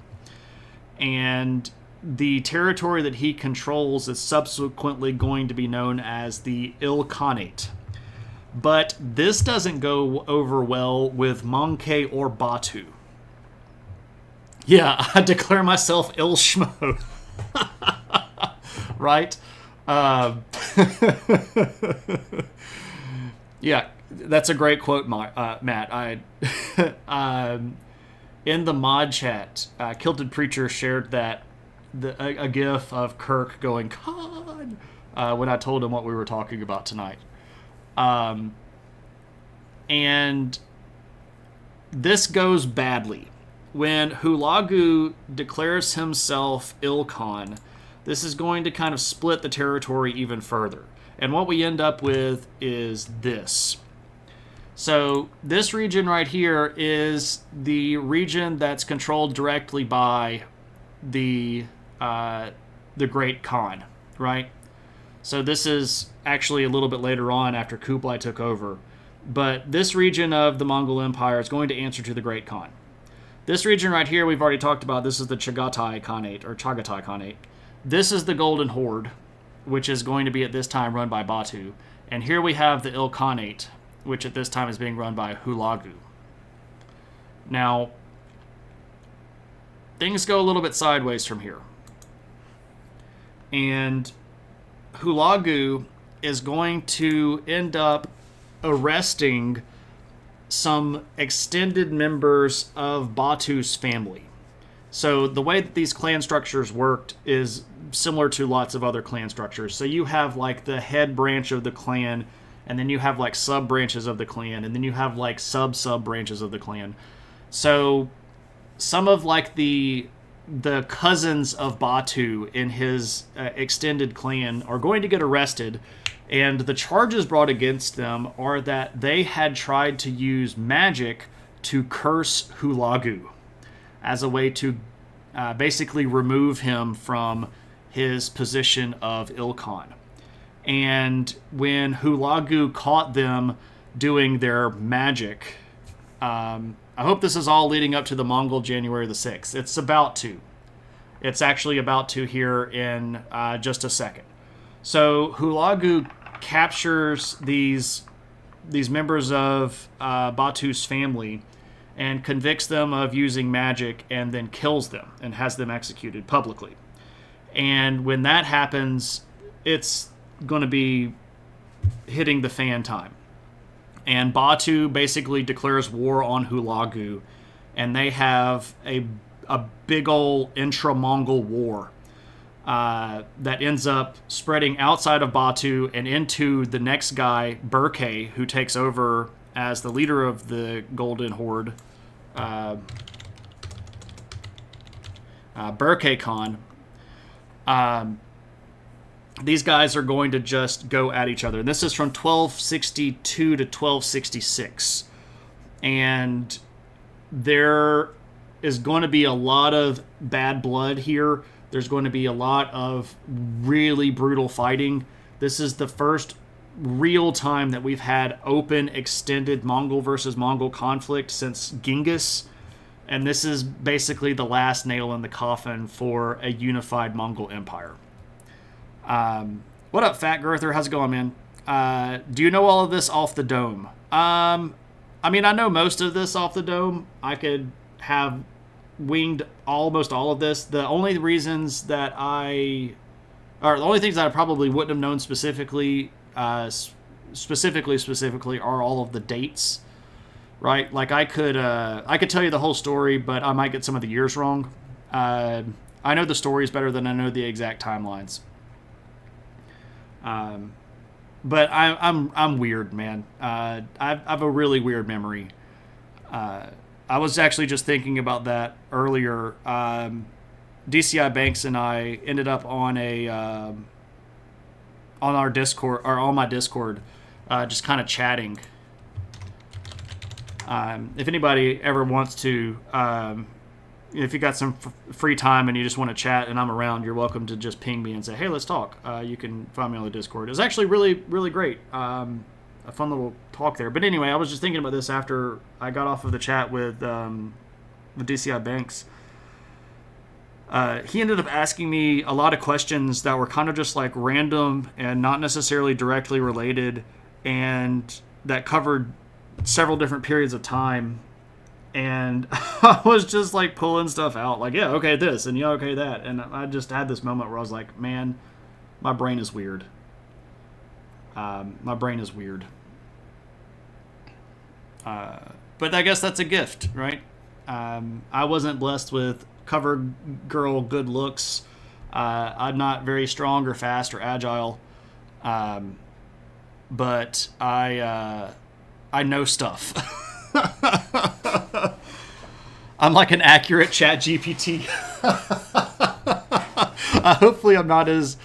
And the territory that he controls is subsequently going to be known as the Il Khanate. But this doesn't go over well with Monkey or Batu. Yeah, I declare myself Il Schmo. Right? Yeah, that's a great quote, Matt. In the mod chat, Kilted Preacher shared that a gif of Kirk going, "God," when I told him what we were talking about tonight. And this goes badly. when Hulagu declares himself Ilkhan, this is going to kind of split the territory even further. And what we end up with is this. So this region right here is the region that's controlled directly by the Great Khan, right? So this is actually a little bit later on after Kublai took over. But this region of the Mongol Empire is going to answer to the Great Khan. This region right here we've already talked about. This is the Chagatai Khanate, or Chagatai Khanate. This is the Golden Horde, which is going to be at this time run by Batu. And here we have the Ilkhanate, which at this time is being run by Hulagu. Now, things go a little bit sideways from here. And Hulagu is going to end up arresting some extended members of Batu's family. So the way that these clan structures worked is similar to lots of other clan structures. So you have like the head branch of the clan, and then you have like sub branches of the clan, and then you have like sub branches of the clan. So some of like the cousins of Batu in his extended clan are going to get arrested, and the charges brought against them are that they had tried to use magic to curse Hulagu as a way to basically remove him from his position of Ilkhan. And when Hulagu caught them doing their magic, I hope this is all leading up to the Mongol January the 6th. It's about to. It's actually about to here in just a second. So Hulagu captures these members of Batu's family and convicts them of using magic, and then kills them and has them executed publicly. And when that happens, it's going to be hitting the fan time. And Batu basically declares war on Hulagu, and they have a big ol' intra-Mongol war that ends up spreading outside of Batu and into the next guy, Berke, who takes over as the leader of the Golden Horde, Berke Khan. These guys are going to just go at each other. And this is from 1262 to 1266. And there is going to be a lot of bad blood here. There's going to be a lot of really brutal fighting. This is the first real time that we've had open, extended Mongol versus Mongol conflict since Genghis. And this is basically the last nail in the coffin for a unified Mongol empire. What up, Fat Girther? How's it going, man? Do you know all of this off the dome? I mean, I know most of this off the dome. I could have winged almost all of this. The only things that I probably wouldn't have known specifically are all of the dates, right? Like I could tell you the whole story, but I might get some of the years wrong. I know the stories better than I know the exact timelines. But I'm weird, man. I have a really weird memory. I was actually just thinking about that earlier. DCI Banks and I ended up on our Discord, or on my Discord, just kind of chatting. If anybody ever wants to, if you got some free time and you just want to chat and I'm around, you're welcome to just ping me and say, hey, let's talk. You can find me on the Discord. It's actually really, really great. A fun little talk there. But anyway, I was just thinking about this after I got off of the chat with DCI Banks. He ended up asking me a lot of questions that were kind of just like random and not necessarily directly related, and that covered several different periods of time. And I was just like pulling stuff out, like, yeah, okay, this, and yeah, okay, that. And I just had this moment where I was like, man, my brain is weird. My brain is weird. But I guess that's a gift, right? I wasn't blessed with cover girl good looks. I'm not very strong or fast or agile. But I know stuff. I'm like an accurate chat GPT. Hopefully I'm not as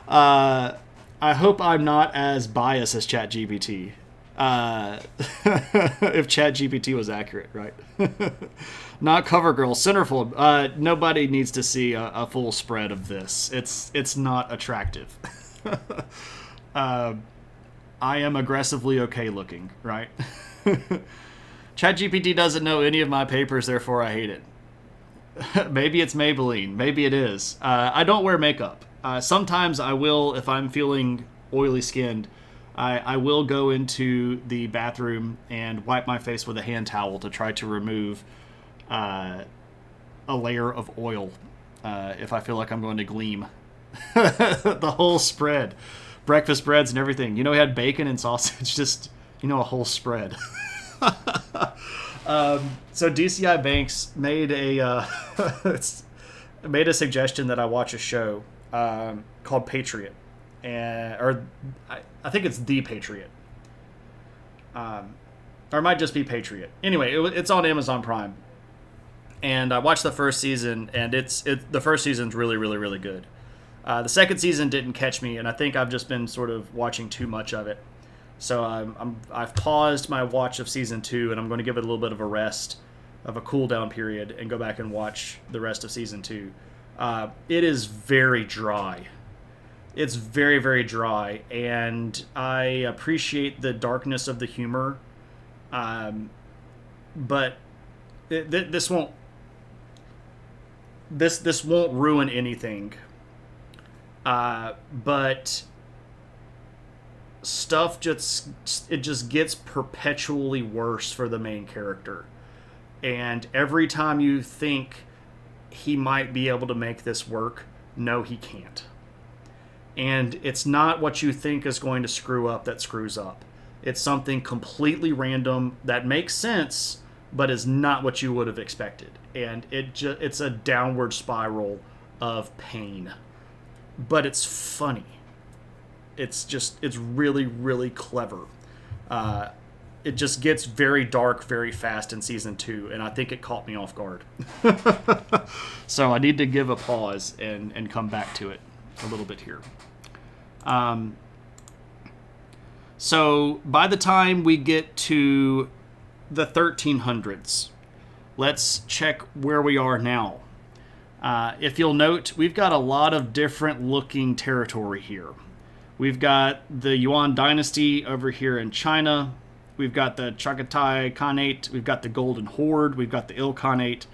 I hope I'm not as biased as chat GPT. If chat GPT was accurate, right? Not CoverGirl, Centerfold. Nobody needs to see a full spread of this. It's not attractive. I am aggressively okay looking, right? ChatGPT doesn't know any of my papers, therefore I hate it. Maybe it's Maybelline. Maybe it is. I don't wear makeup. Sometimes I will, if I'm feeling oily skinned, I will go into the bathroom and wipe my face with a hand towel to try to remove a layer of oil if I feel like I'm going to gleam. The whole spread. Breakfast breads and everything. You know, we had bacon and sausage, just, a whole spread. So DCI Banks made made a suggestion that I watch a show called Patriot, or I think it's The Patriot, or it might just be Patriot. Anyway, it's on Amazon Prime, and I watched the first season, and the first season's really, really, really good. The second season didn't catch me, and I think I've just been sort of watching too much of it. So I've paused my watch of season 2, and I'm going to give it a little bit of a rest, of a cool down period, and go back and watch the rest of season 2. It is very dry. It's very, very dry, and I appreciate the darkness of the humor, but this won't ruin anything. But stuff just gets perpetually worse for the main character, and every time you think he might be able to make this work, no, he can't. And it's not what you think is going to screw up that screws up. It's something completely random that makes sense, but is not what you would have expected. And it's a downward spiral of pain. But it's funny. It's really, really clever. It just gets very dark very fast in season 2, and I think it caught me off guard. So I need to give a pause and come back to it a little bit here. So by the time we get to the 1300s, let's check where we are now. If you'll note, we've got a lot of different looking territory here. We've got the Yuan dynasty over here in China. We've got the Chagatai Khanate. We've got the Golden Horde. We've got the Ilkhanate.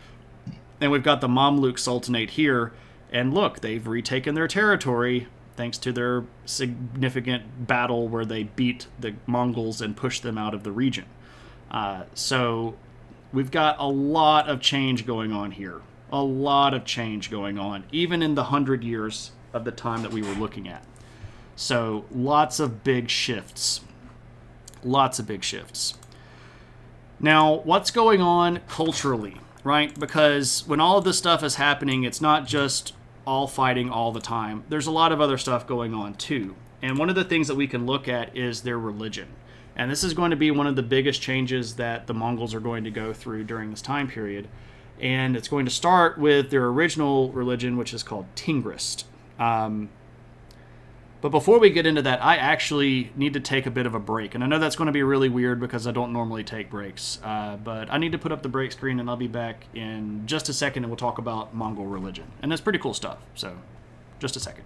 And we've got the Mamluk Sultanate here. And look, they've retaken their territory thanks to their significant battle where they beat the Mongols and pushed them out of the region. So we've got a lot of change going on here. A lot of change going on, even in the 100 years of the time that we were looking at. So lots of big shifts. Lots of big shifts. Now, what's going on culturally, right? Because when all of this stuff is happening, it's not just all fighting all the time. There's a lot of other stuff going on too. And one of the things that we can look at is their religion. And this is going to be one of the biggest changes that the Mongols are going to go through during this time period. And it's going to start with their original religion, which is called Tingrist. But before we get into that, I actually need to take a bit of a break. And I know that's going to be really weird because I don't normally take breaks. But I need to put up the break screen, and I'll be back in just a second, and we'll talk about Mongol religion. And that's pretty cool stuff. So, just a second.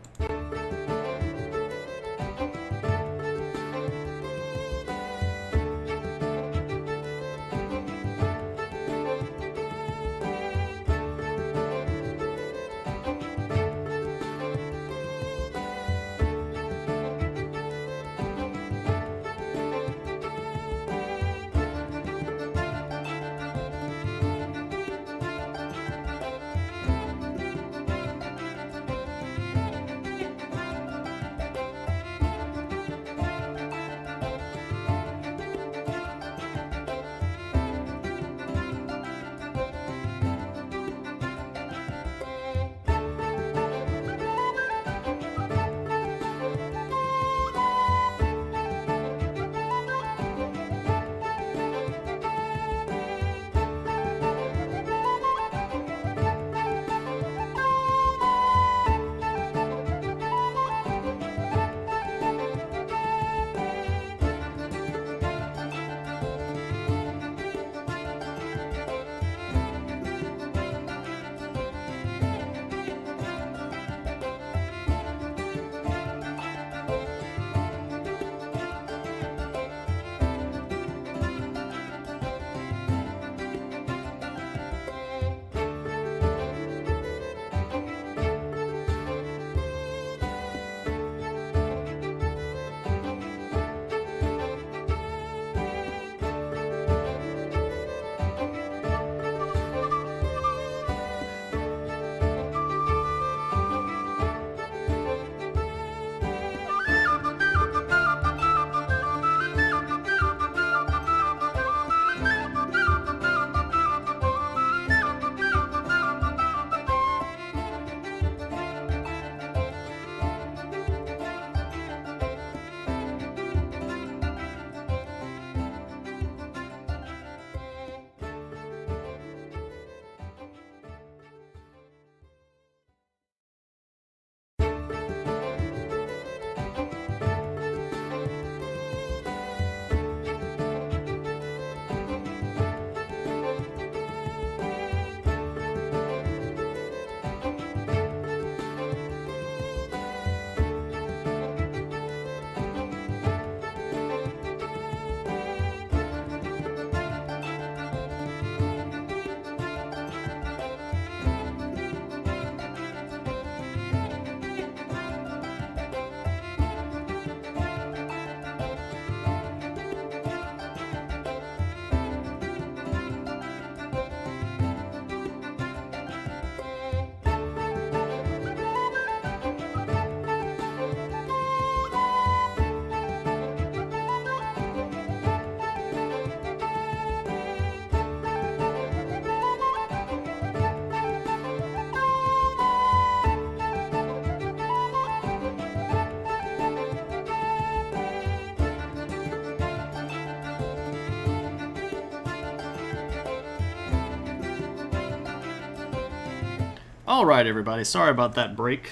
All right, everybody. Sorry about that break.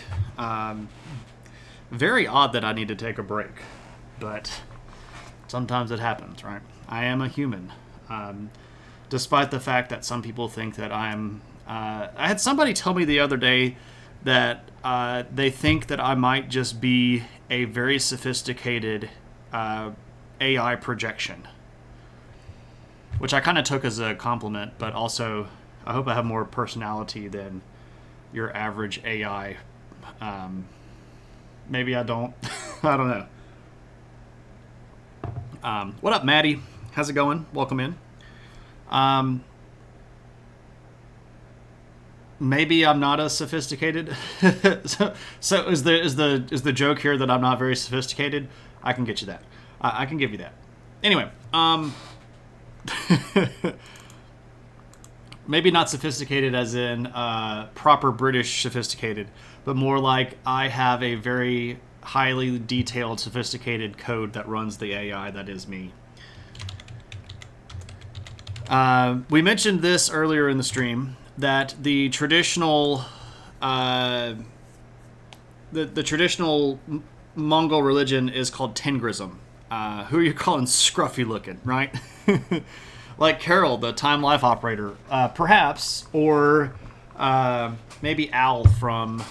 Very odd that I need to take a break, but sometimes it happens, right? I am a human. Despite the fact that some people think that I'm... I had somebody tell me the other day that they think that I might just be a very sophisticated AI projection, which I kind of took as a compliment, but also I hope I have more personality than your average AI. Maybe I don't. I don't know. What up, Maddie? How's it going? Welcome in. Maybe I'm not as sophisticated. so is the joke here that I'm not very sophisticated? I can get you that. I can give you that. Anyway, maybe not sophisticated as in proper British sophisticated, but more like I have a very highly detailed, sophisticated code that runs the AI that is me. We mentioned this earlier in the stream, that the traditional the traditional Mongol religion is called Tengrism. Who are you calling scruffy looking, right? Like Carol, the time life operator, perhaps, or maybe Al from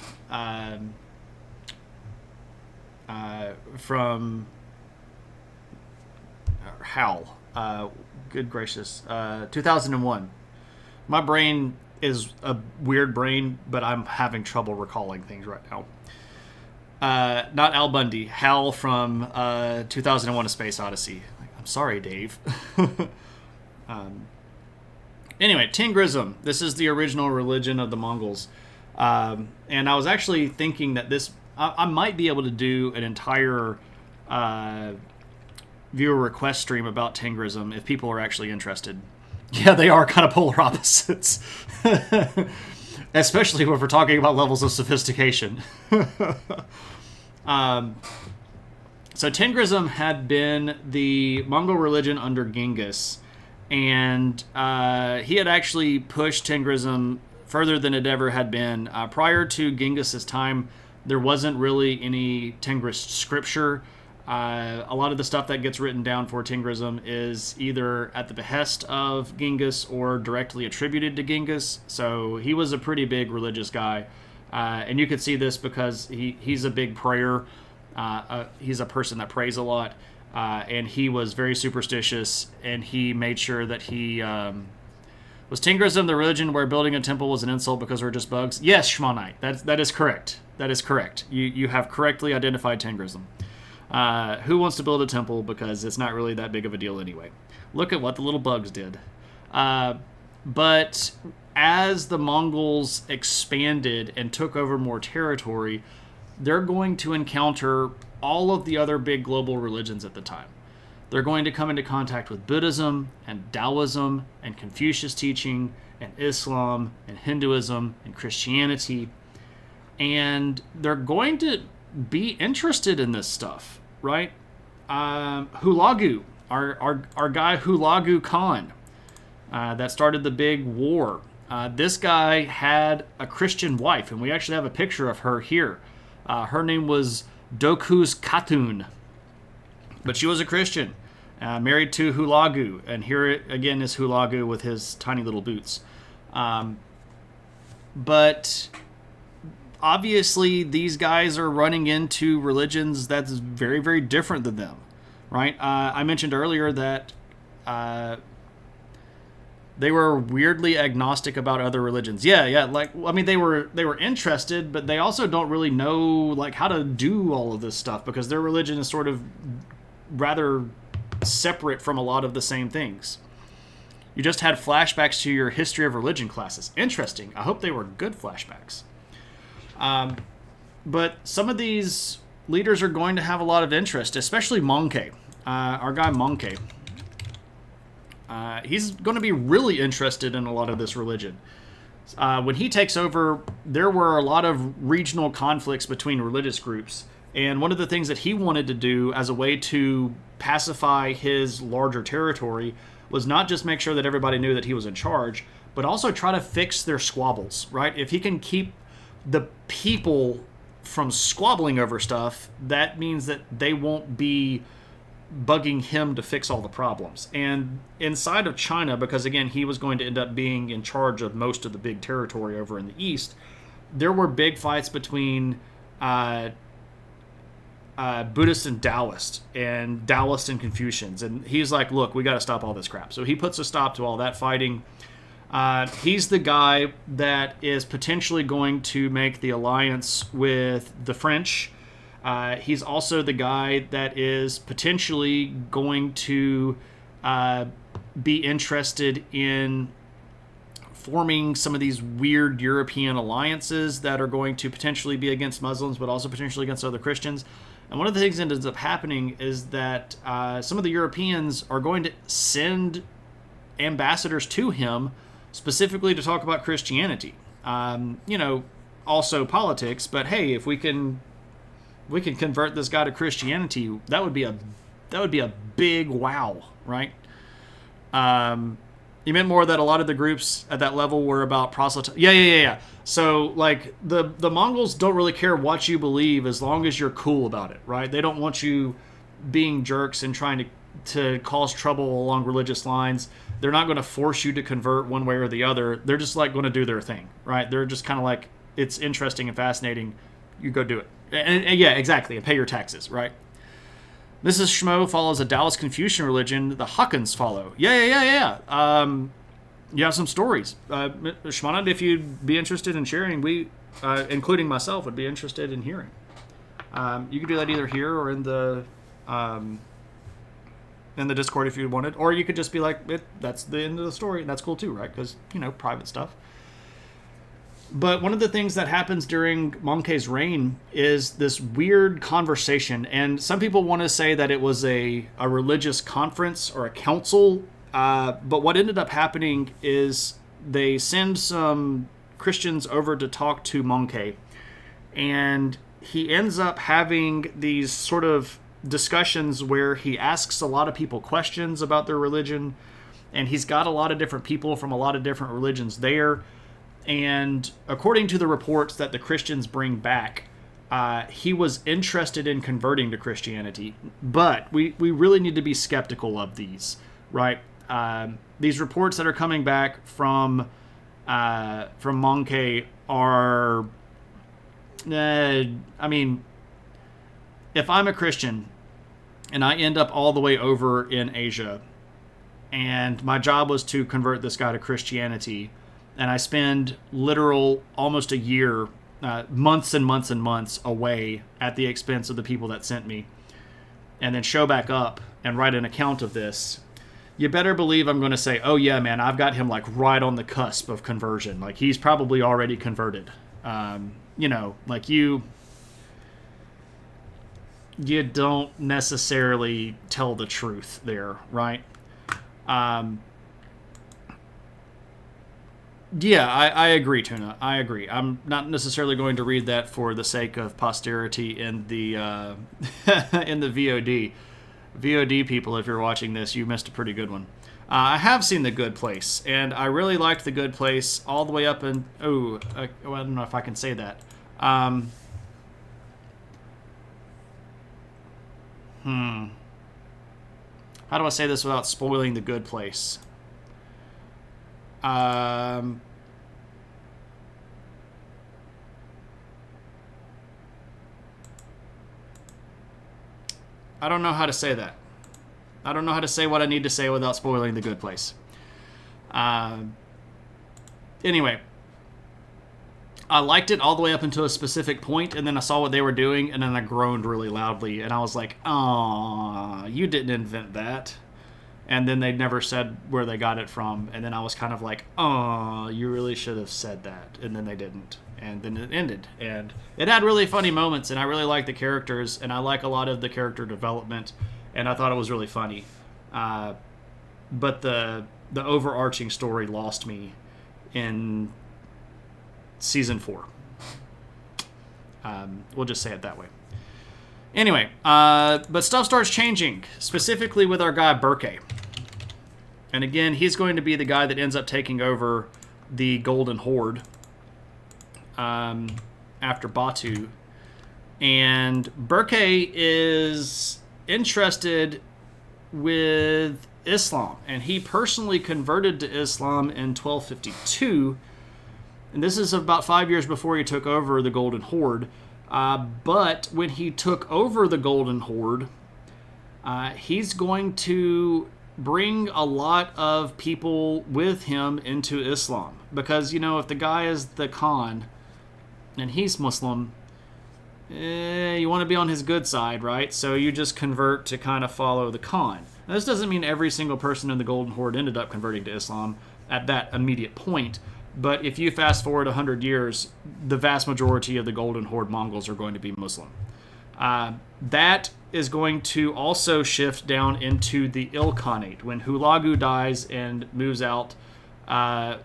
Hal. Good gracious, 2001. My brain is a weird brain, but I'm having trouble recalling things right now. Not Al Bundy, Hal from 2001: A Space Odyssey. I'm sorry, Dave. Anyway, Tengrism. This is the original religion of the Mongols. And I was actually thinking that I might be able to do an entire viewer request stream about Tengrism if people are actually interested. Yeah, they are kind of polar opposites. Especially when we're talking about levels of sophistication. So Tengrism had been the Mongol religion under Genghis, and he had actually pushed Tengrism further than it ever had been. Prior to Genghis's time, there wasn't really any Tengris scripture. A lot of the stuff that gets written down for Tengrism is either at the behest of Genghis or directly attributed to Genghis. So he was a pretty big religious guy. And you could see this because he's a big prayer. He's a person that prays a lot. And he was very superstitious, and he made sure that he... was Tengrism the religion where building a temple was an insult because we're just bugs? Yes, Shmonite. That is correct. That is correct. You have correctly identified Tengrism. Who wants to build a temple because it's not really that big of a deal anyway? Look at what the little bugs did. But as the Mongols expanded and took over more territory, they're going to encounter all of the other big global religions at the time. They're going to come into contact with Buddhism and Taoism and Confucius teaching and Islam and Hinduism and Christianity. And they're going to be interested in this stuff, right? Hulagu, our guy Hulagu Khan, that started the big war. This guy had a Christian wife, and we actually have a picture of her here. Her name was Doku's Khatun, but she was a Christian, married to Hulagu, and here again is Hulagu with his tiny little boots. But obviously these guys are running into religions that's very, very different than them, right? I mentioned earlier that they were weirdly agnostic about other religions. Yeah. Like, I mean, they were interested, but they also don't really know like how to do all of this stuff because their religion is sort of rather separate from a lot of the same things. You just had flashbacks to your history of religion classes. Interesting. I hope they were good flashbacks. But some of these leaders are going to have a lot of interest, especially Monkey, our guy Monkey. He's going to be really interested in a lot of this religion. When he takes over, there were a lot of regional conflicts between religious groups. And one of the things that he wanted to do as a way to pacify his larger territory was not just make sure that everybody knew that he was in charge, but also try to fix their squabbles, right? If he can keep the people from squabbling over stuff, that means that they won't be bugging him to fix all the problems. And inside of China, because again, he was going to end up being in charge of most of the big territory over in the east, there were big fights between Buddhists and Taoists and Confucians. And he's like, look, we got to stop all this crap. So he puts a stop to all that fighting. He's the guy that is potentially going to make the alliance with the French. He's also the guy that is potentially going to be interested in forming some of these weird European alliances that are going to potentially be against Muslims, but also potentially against other Christians. And one of the things that ends up happening is that some of the Europeans are going to send ambassadors to him specifically to talk about Christianity. Also politics, but hey, if we can convert this guy to Christianity, that would be a big wow, right? You meant more that a lot of the groups at that level were about proselytizing. Yeah. So like the Mongols don't really care what you believe as long as you're cool about it, right? They don't want you being jerks and trying to cause trouble along religious lines. They're not going to force you to convert one way or the other. They're just like going to do their thing, right? They're just kind of like, it's interesting and fascinating. You go do it. And yeah, exactly. And pay your taxes, right? Mrs. Schmo follows a Taoist Confucian religion. The Huckins follow. Yeah. You have some stories. Shmanand, if you'd be interested in sharing, we, including myself, would be interested in hearing. You could do that either here or in the Discord if you wanted. Or you could just be like, that's the end of the story. And that's cool too, right? Because, private stuff. But one of the things that happens during Monkey's reign is this weird conversation. And some people want to say that it was a religious conference or a council. But what ended up happening is they send some Christians over to talk to Monkey. And he ends up having these sort of discussions where he asks a lot of people questions about their religion. And he's got a lot of different people from a lot of different religions there. And according to the reports that the Christians bring back, he was interested in converting to Christianity. But we really need to be skeptical of these, right? These reports that are coming back from Monkey are... if I'm a Christian and I end up all the way over in Asia and my job was to convert this guy to Christianity... and I spend literal almost a year, months and months and months away at the expense of the people that sent me, and then show back up and write an account of this, you better believe I'm going to say, oh yeah, man, I've got him like right on the cusp of conversion. Like he's probably already converted. Like you don't necessarily tell the truth there, right? Yeah, I agree, Tuna. I agree. I'm not necessarily going to read that for the sake of posterity in the in the VOD. VOD people, if you're watching this, you missed a pretty good one. I have seen The Good Place, and I really liked The Good Place all the way up and... I don't know if I can say that. How do I say this without spoiling The Good Place? I don't know how to say that. I don't know how to say what I need to say without spoiling The Good Place. Anyway, I liked it all the way up until a specific point, and then I saw what they were doing, and then I groaned really loudly, and I was like, "Aw, you didn't invent that." And then they never said where they got it from. And then I was kind of like, oh, you really should have said that. And then they didn't. And then it ended. And it had really funny moments. And I really like the characters. And I like a lot of the character development. And I thought it was really funny. But the overarching story lost me in season 4. We'll just say it that way. Anyway, but stuff starts changing, specifically with our guy Burke. And again, he's going to be the guy that ends up taking over the Golden Horde after Batu. And Berke is interested with Islam, and he personally converted to Islam in 1252. And this is about 5 years before he took over the Golden Horde. But when he took over the Golden Horde, he's going to bring a lot of people with him into Islam. Because, if the guy is the Khan and he's Muslim, you want to be on his good side, right? So you just convert to kind of follow the Khan. Now, this doesn't mean every single person in the Golden Horde ended up converting to Islam at that immediate point. But if you fast forward 100 years, the vast majority of the Golden Horde Mongols are going to be Muslim. That is going to also shift down into the Ilkhanate. When Hulagu dies and moves out,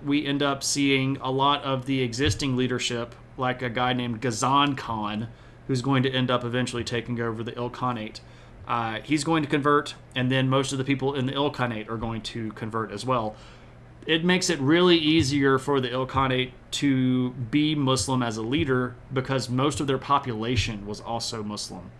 we end up seeing a lot of the existing leadership, like a guy named Ghazan Khan, who's going to end up eventually taking over the Ilkhanate. He's going to convert, and then most of the people in the Ilkhanate are going to convert as well. It makes it really easier for the Ilkhanate to be Muslim as a leader because most of their population was also Muslim.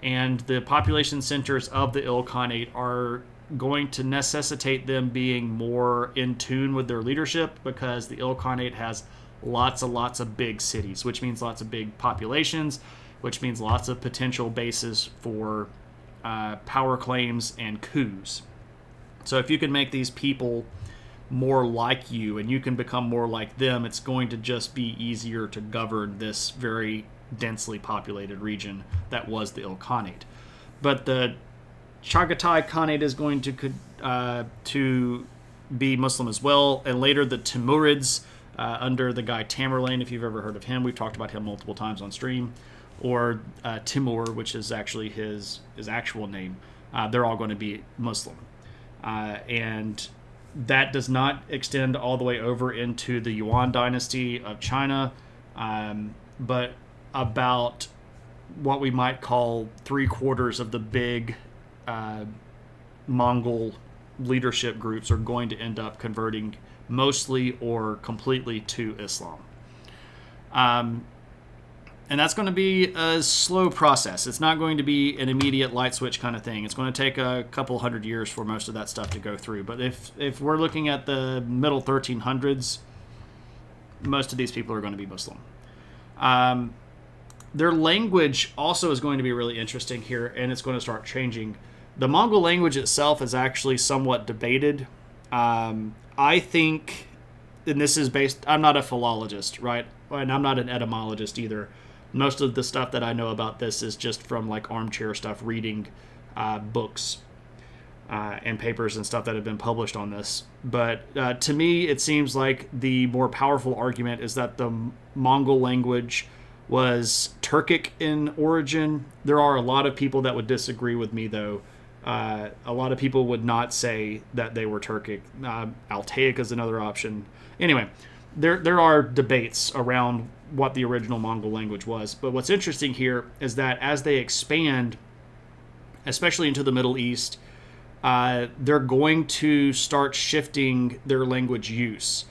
And the population centers of the Ilkhanate are going to necessitate them being more in tune with their leadership because the Ilkhanate has lots and lots of big cities, which means lots of big populations, which means lots of potential bases for power claims and coups. So if you can make these people more like you and you can become more like them, it's going to just be easier to govern this very densely populated region that was the Ilkhanate. But the Chagatai Khanate is going to be Muslim as well, and later the Timurids under the guy Tamerlane, if you've ever heard of him. We've talked about him multiple times on stream. Or Timur, which is actually his actual name. They're all going to be Muslim. And that does not extend all the way over into the Yuan dynasty of China, but about what we might call 3/4 of the big Mongol leadership groups are going to end up converting mostly or completely to Islam. And that's going to be a slow process. It's not going to be an immediate light switch kind of thing. It's going to take a couple hundred years for most of that stuff to go through. But if we're looking at the middle 1300s, most of these people are going to be Muslim. Their language also is going to be really interesting here, and it's going to start changing. The Mongol language itself is actually somewhat debated. I think, and this is based, I'm not a philologist, right? And I'm not an etymologist either. Most of the stuff that I know about this is just from like armchair stuff, reading books and papers and stuff that have been published on this. But to me, it seems like the more powerful argument is that the Mongol language was Turkic in origin. There are a lot of people that would disagree with me, though. A lot of people would not say that they were Turkic. Altaic is another option. Anyway, there are debates around what the original Mongol language was. But what's interesting here is that as they expand, especially into the Middle East, they're going to start shifting their language use.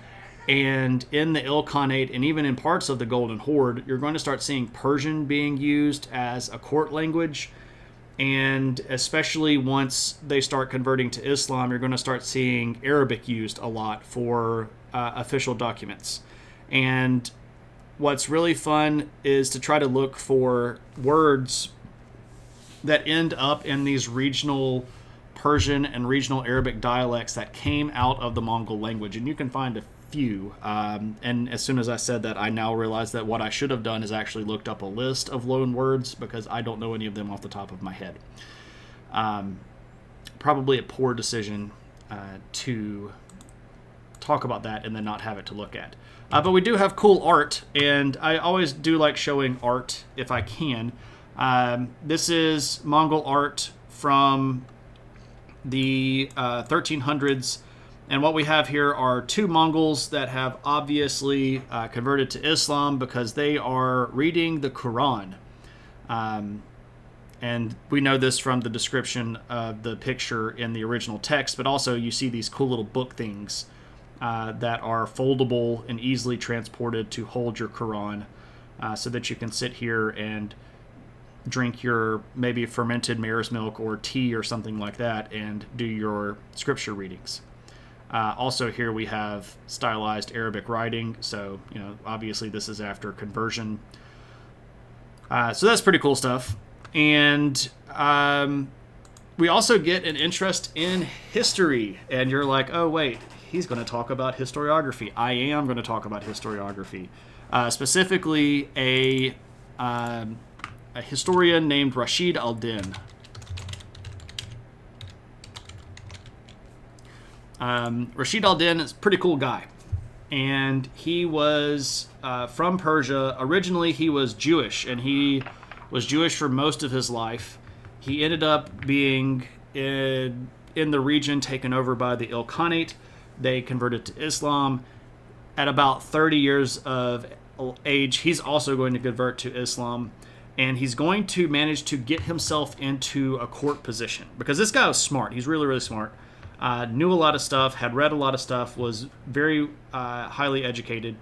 And in the Ilkhanate and even in parts of the Golden Horde, you're going to start seeing Persian being used as a court language. And especially once they start converting to Islam, you're going to start seeing Arabic used a lot for official documents. And what's really fun is to try to look for words that end up in these regional Persian and regional Arabic dialects that came out of the Mongol language. And you can find a few. And as soon as I said that, I now realize that what I should have done is actually looked up a list of loan words because I don't know any of them off the top of my head. Probably a poor decision to talk about that and then not have it to look at. But we do have cool art, and I always do like showing art if I can. This is Mongol art from the 1300s, and what we have here are two Mongols that have obviously converted to Islam because they are reading the Quran. And we know this from the description of the picture in the original text, but also you see these cool little book things that are foldable and easily transported to hold your Quran, so that you can sit here and drink your maybe fermented mare's milk or tea or something like that and do your scripture readings. Also here we have stylized Arabic writing, so obviously this is after conversion. So that's pretty cool stuff. And we also get an interest in history, and you're like, oh wait, he's going to talk about historiography. I am going to talk about historiography, specifically a historian named Rashid al-Din. Rashid al-Din is a pretty cool guy, and he was from Persia. Originally, he was Jewish, and he was Jewish for most of his life. He ended up being in the region taken over by the Ilkhanate. They converted to Islam. At about 30 years of age, he's also going to convert to Islam, and he's going to manage to get himself into a court position, because this guy was smart. He's really, really smart. Knew a lot of stuff, had read a lot of stuff, was very highly educated,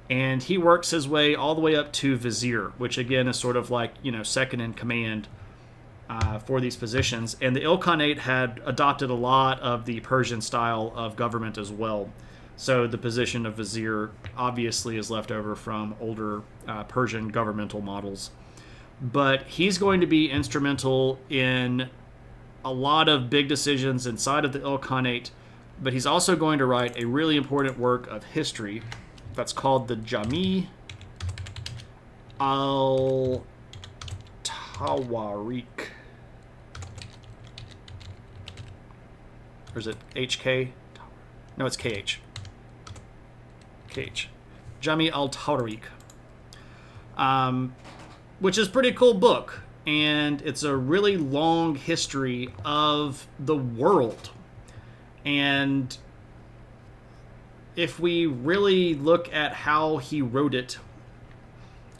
and he works his way all the way up to vizier, which again is sort of like, second in command for these positions. And the Ilkhanate had adopted a lot of the Persian style of government as well. So the position of vizier obviously is left over from older Persian governmental models. But he's going to be instrumental in a lot of big decisions inside of the Ilkhanate, but he's also going to write a really important work of history that's called the Jami al-Tawarik. Or is it HK? No, it's KH. KH. Jami al-Tawarik. Which is a pretty cool book. And it's a really long history of the world. And if we really look at how he wrote it,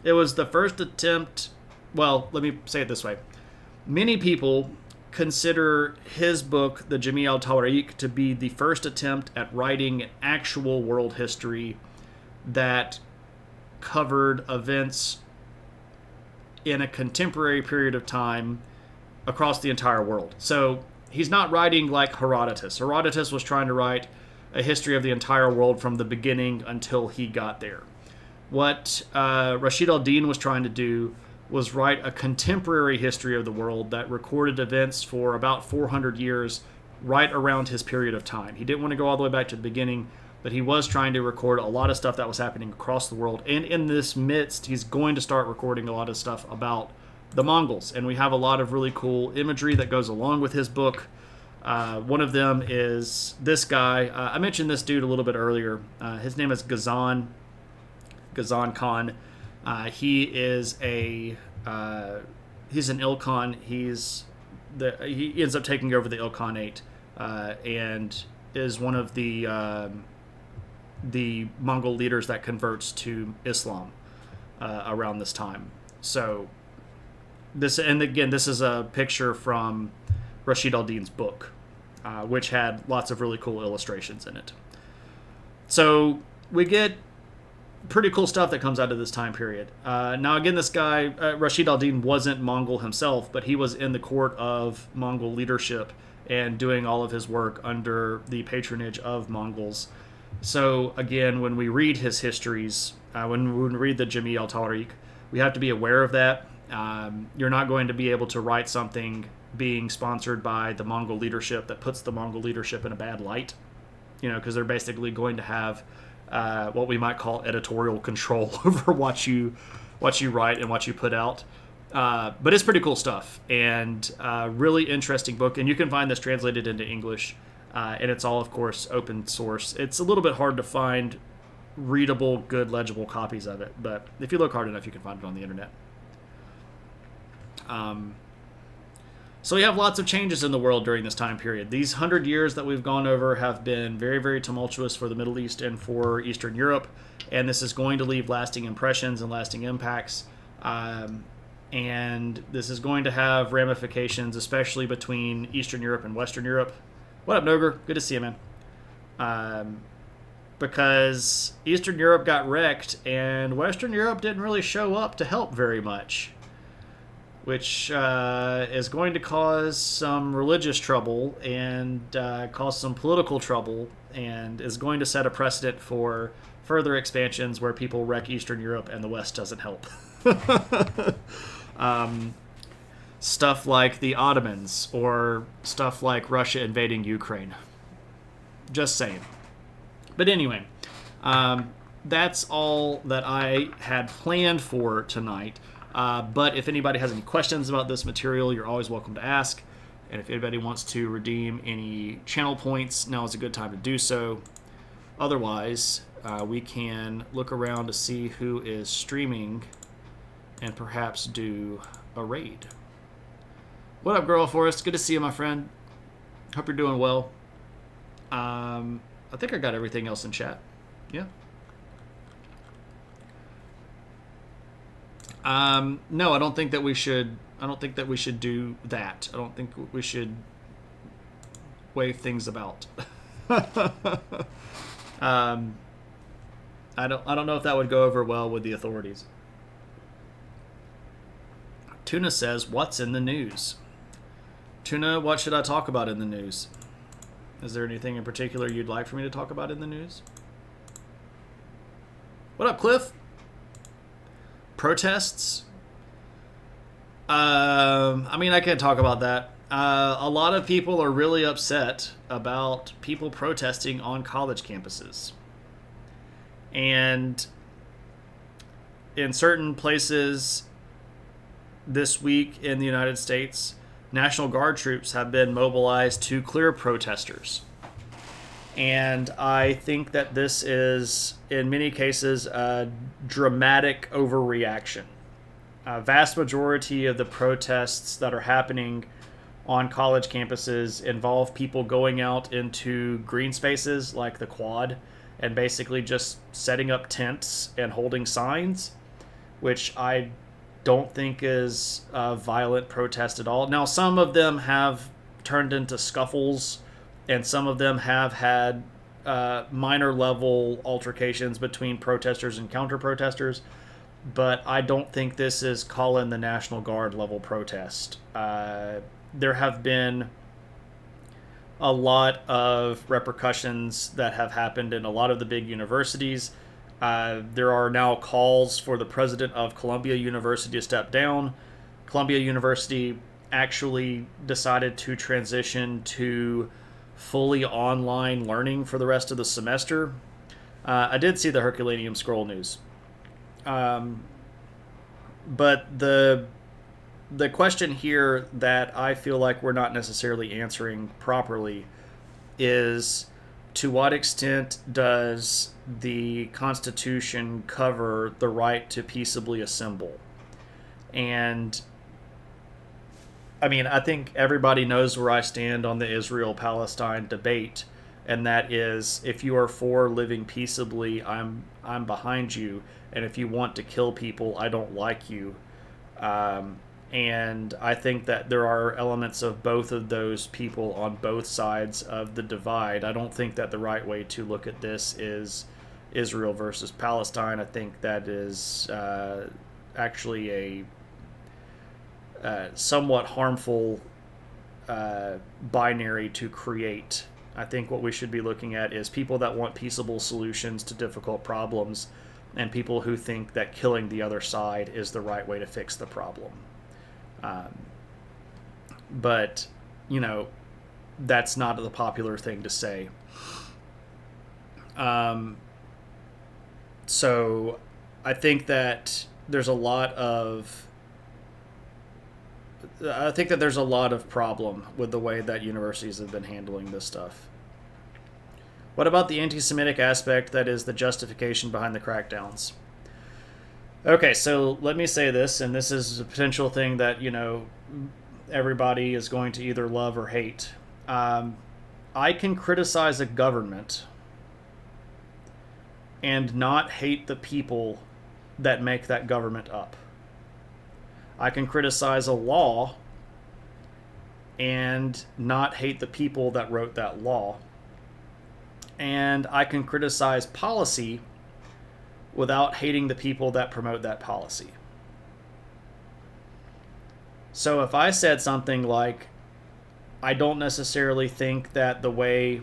it was the first attempt. Well, let me say it this way. Many people consider his book, the Jami al-Tawarik, to be the first attempt at writing an actual world history that covered events in a contemporary period of time across the entire world. So he's not writing like Herodotus. Herodotus was trying to write a history of the entire world from the beginning until he got there. What Rashid al-Din was trying to do was write a contemporary history of the world that recorded events for about 400 years right around his period of time. He didn't want to go all the way back to the beginning, but he was trying to record a lot of stuff that was happening across the world. And in this midst, he's going to start recording a lot of stuff about the Mongols. And we have a lot of really cool imagery that goes along with his book. One of them is this guy. I mentioned this dude a little bit earlier. His name is Ghazan Khan. He is he's an Ilkhan. He ends up taking over the Ilkhanate and is one of the Mongol leaders that converts to Islam around this time. So this is a picture from Rashid al-Din's book, which had lots of really cool illustrations in it. So we get pretty cool stuff that comes out of this time period. Now again, this guy, Rashid al-Din, wasn't Mongol himself, but he was in the court of Mongol leadership and doing all of his work under the patronage of Mongols. So again, when we read his histories, when we read the Jami al-Tawarik, we have to be aware of that. You're not going to be able to write something being sponsored by the Mongol leadership that puts the Mongol leadership in a bad light, because they're basically going to have what we might call editorial control over what you write and what you put out. But it's pretty cool stuff, and really interesting book. And you can find this translated into English. And it's all, of course, open source. It's a little bit hard to find readable, good, legible copies of it, but if you look hard enough, you can find it on the internet. So we have lots of changes in the world during this time period. These 100 years that we've gone over have been very, very tumultuous for the Middle East and for Eastern Europe, and this is going to leave lasting impressions and lasting impacts. And this is going to have ramifications, especially between Eastern Europe and Western Europe. What up, Noger? Good to see you, man. because Eastern Europe got wrecked and Western Europe didn't really show up to help very much, which is going to cause some religious trouble and cause some political trouble, and is going to set a precedent for further expansions where people wreck Eastern Europe and the West doesn't help. Stuff like the Ottomans, or stuff like Russia invading Ukraine. Just saying. But anyway, that's all that I had planned for tonight. But if anybody has any questions about this material, you're always welcome to ask. And if anybody wants to redeem any channel points, now is a good time to do so. Otherwise, we can look around to see who is streaming and perhaps do a raid. What up, Girl Forest? Good to see you, my friend. Hope you're doing well. I think I got everything else in chat. Yeah. No, I don't think that we should. I don't think that we should do that. I don't think we should wave things about. I don't know if that would go over well with the authorities. Tuna says, "What's in the news?" Tuna, what should I talk about in the news? Is there anything in particular you'd like for me to talk about in the news? What up, Cliff? Protests? I mean, I can't talk about that. A lot of people are really upset about people protesting on college campuses. And in certain places this week in the United States, National Guard troops have been mobilized to clear protesters. And I think that this is, in many cases, a dramatic overreaction. A vast majority of the protests that are happening on college campuses involve people going out into green spaces like the quad and basically just setting up tents and holding signs, which I don't think is a violent protest at all. Now, some of them have turned into scuffles, and some of them have had minor level altercations between protesters and counter-protesters, but I don't think this is calling the National Guard level protest. There have been a lot of repercussions that have happened in a lot of the big universities. There are now calls for the president of Columbia University to step down. Columbia University actually decided to transition to fully online learning for the rest of the semester. I did see the Herculaneum Scroll news. But the question here that I feel like we're not necessarily answering properly is, to what extent does the Constitution cover the right to peaceably assemble? And I mean, I think everybody knows where I stand on the Israel-Palestine debate, and that is, if you are for living peaceably, I'm behind you, and if you want to kill people, I don't like you. And I think that there are elements of both of those people on both sides of the divide. I don't think that the right way to look at this is Israel versus Palestine. I think that is actually a somewhat harmful binary to create. I think what we should be looking at is people that want peaceable solutions to difficult problems, and people who think that killing the other side is the right way to fix the problem. But, you know, that's not the popular thing to say. So I think that there's a lot of problem with the way that universities have been handling this stuff. What about the anti-Semitic aspect that is the justification behind the crackdowns? Okay, so let me say this, and this is a potential thing that, you know, everybody is going to either love or hate. I can criticize a government and not hate the people that make that government up. I can criticize a law and not hate the people that wrote that law. and I can criticize policy without hating the people that promote that policy. So if I said something like, I don't necessarily think that the way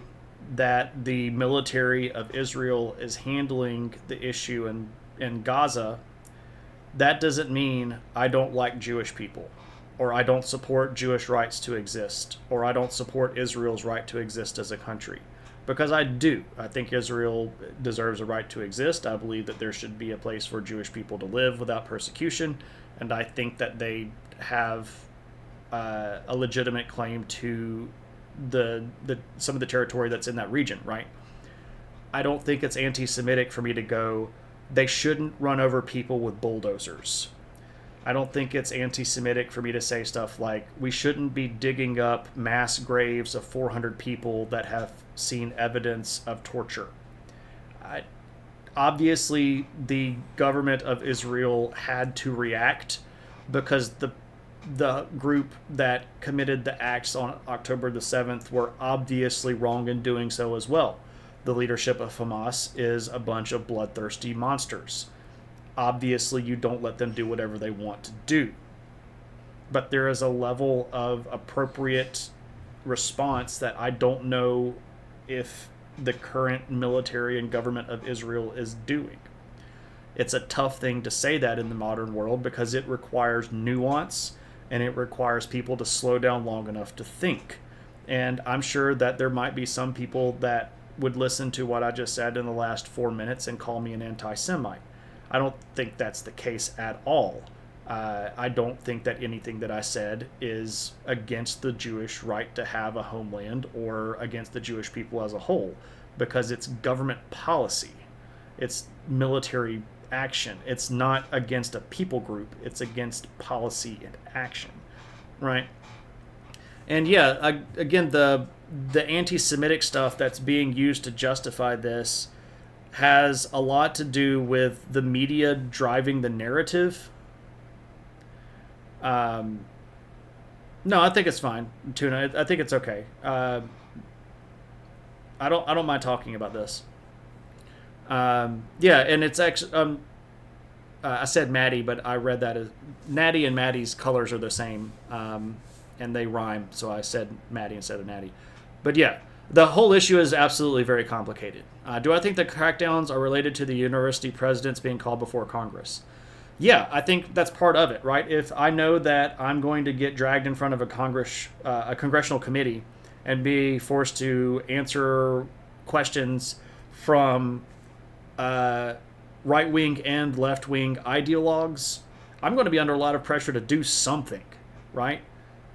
that the military of Israel is handling the issue in Gaza, that doesn't mean I don't like Jewish people, or I don't support Jewish rights to exist, or I don't support Israel's right to exist as a country. Because I do. I think Israel deserves a right to exist. I believe that there should be a place for Jewish people to live without persecution, and I think that they have a legitimate claim to some of the territory that's in that region, right? I don't think it's anti-Semitic for me to go, they shouldn't run over people with bulldozers. I don't think it's anti-Semitic for me to say stuff like, we shouldn't be digging up mass graves of 400 people that have seen evidence of torture. Obviously, the government of Israel had to react because the group that committed the acts on October the 7th were obviously wrong in doing so as well. The leadership of Hamas is a bunch of bloodthirsty monsters. Obviously, you don't let them do whatever they want to do. But there is a level of appropriate response that I don't know if the current military and government of Israel is doing. It's a tough thing to say that in the modern world because it requires nuance and it requires people to slow down long enough to think. And I'm sure that there might be some people that would listen to what I just said in the last 4 minutes and call me an anti-Semite. I don't think that's the case at all. I don't think that anything that I said is against the Jewish right to have a homeland or against the Jewish people as a whole, because it's government policy. It's military action. It's not against a people group. It's against policy and action, right? And yeah, again, the anti-Semitic stuff that's being used to justify this has a lot to do with the media driving the narrative. No, I think it's fine, Tuna. I think it's okay. I don't mind talking about this. Yeah, and it's actually I said Maddie, but I read that as Natty and Maddie's colors are the same, and they rhyme, so I said Maddie instead of Natty. But yeah, the whole issue is absolutely very complicated. Do I think the crackdowns are related to the university presidents being called before Congress? Yeah, I think that's part of it, right? If I know that I'm going to get dragged in front of a congressional committee and be forced to answer questions from right-wing and left-wing ideologues, I'm going to be under a lot of pressure to do something, right?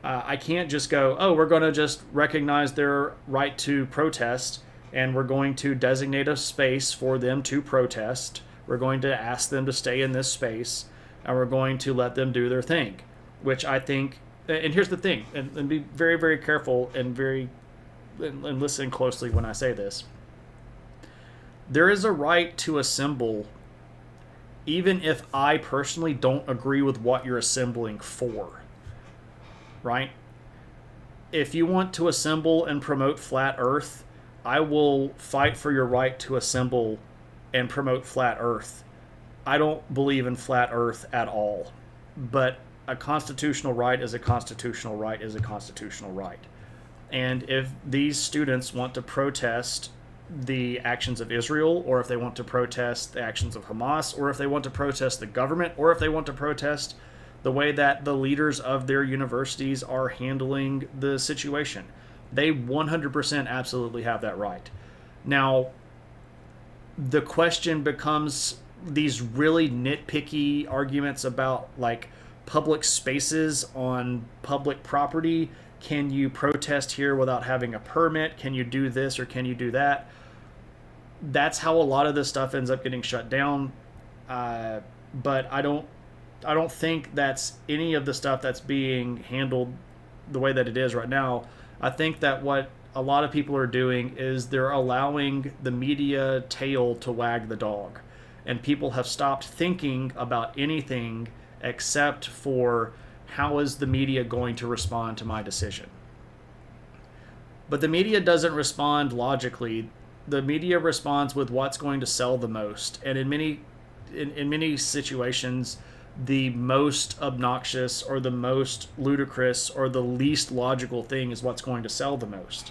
I can't just go, oh, we're going to just recognize their right to protest, and we're going to designate a space for them to protest. We're going to ask them to stay in this space, and we're going to let them do their thing, which I think, and here's the thing, and be very, very careful and listen closely when I say this. There is a right to assemble, even if I personally don't agree with what you're assembling for, right? If you want to assemble and promote flat Earth, I will fight for your right to assemble and promote flat Earth. I don't believe in flat Earth at all, but a constitutional right is a constitutional right is a constitutional right. And if these students want to protest the actions of Israel, or if they want to protest the actions of Hamas, or if they want to protest the government, or if they want to protest the way that the leaders of their universities are handling the situation, they 100% absolutely have that right. Now, the question becomes these really nitpicky arguments about like public spaces on public property. Can you protest here without having a permit? Can you do this or can you do that? That's how a lot of this stuff ends up getting shut down. But I don't think that's any of the stuff that's being handled the way that it is right now. I think that what a lot of people are doing is they're allowing the media tail to wag the dog. And people have stopped thinking about anything except for how is the media going to respond to my decision. But the media doesn't respond logically. the media responds with what's going to sell the most, and in many situations, the most obnoxious or the most ludicrous or the least logical thing is what's going to sell the most.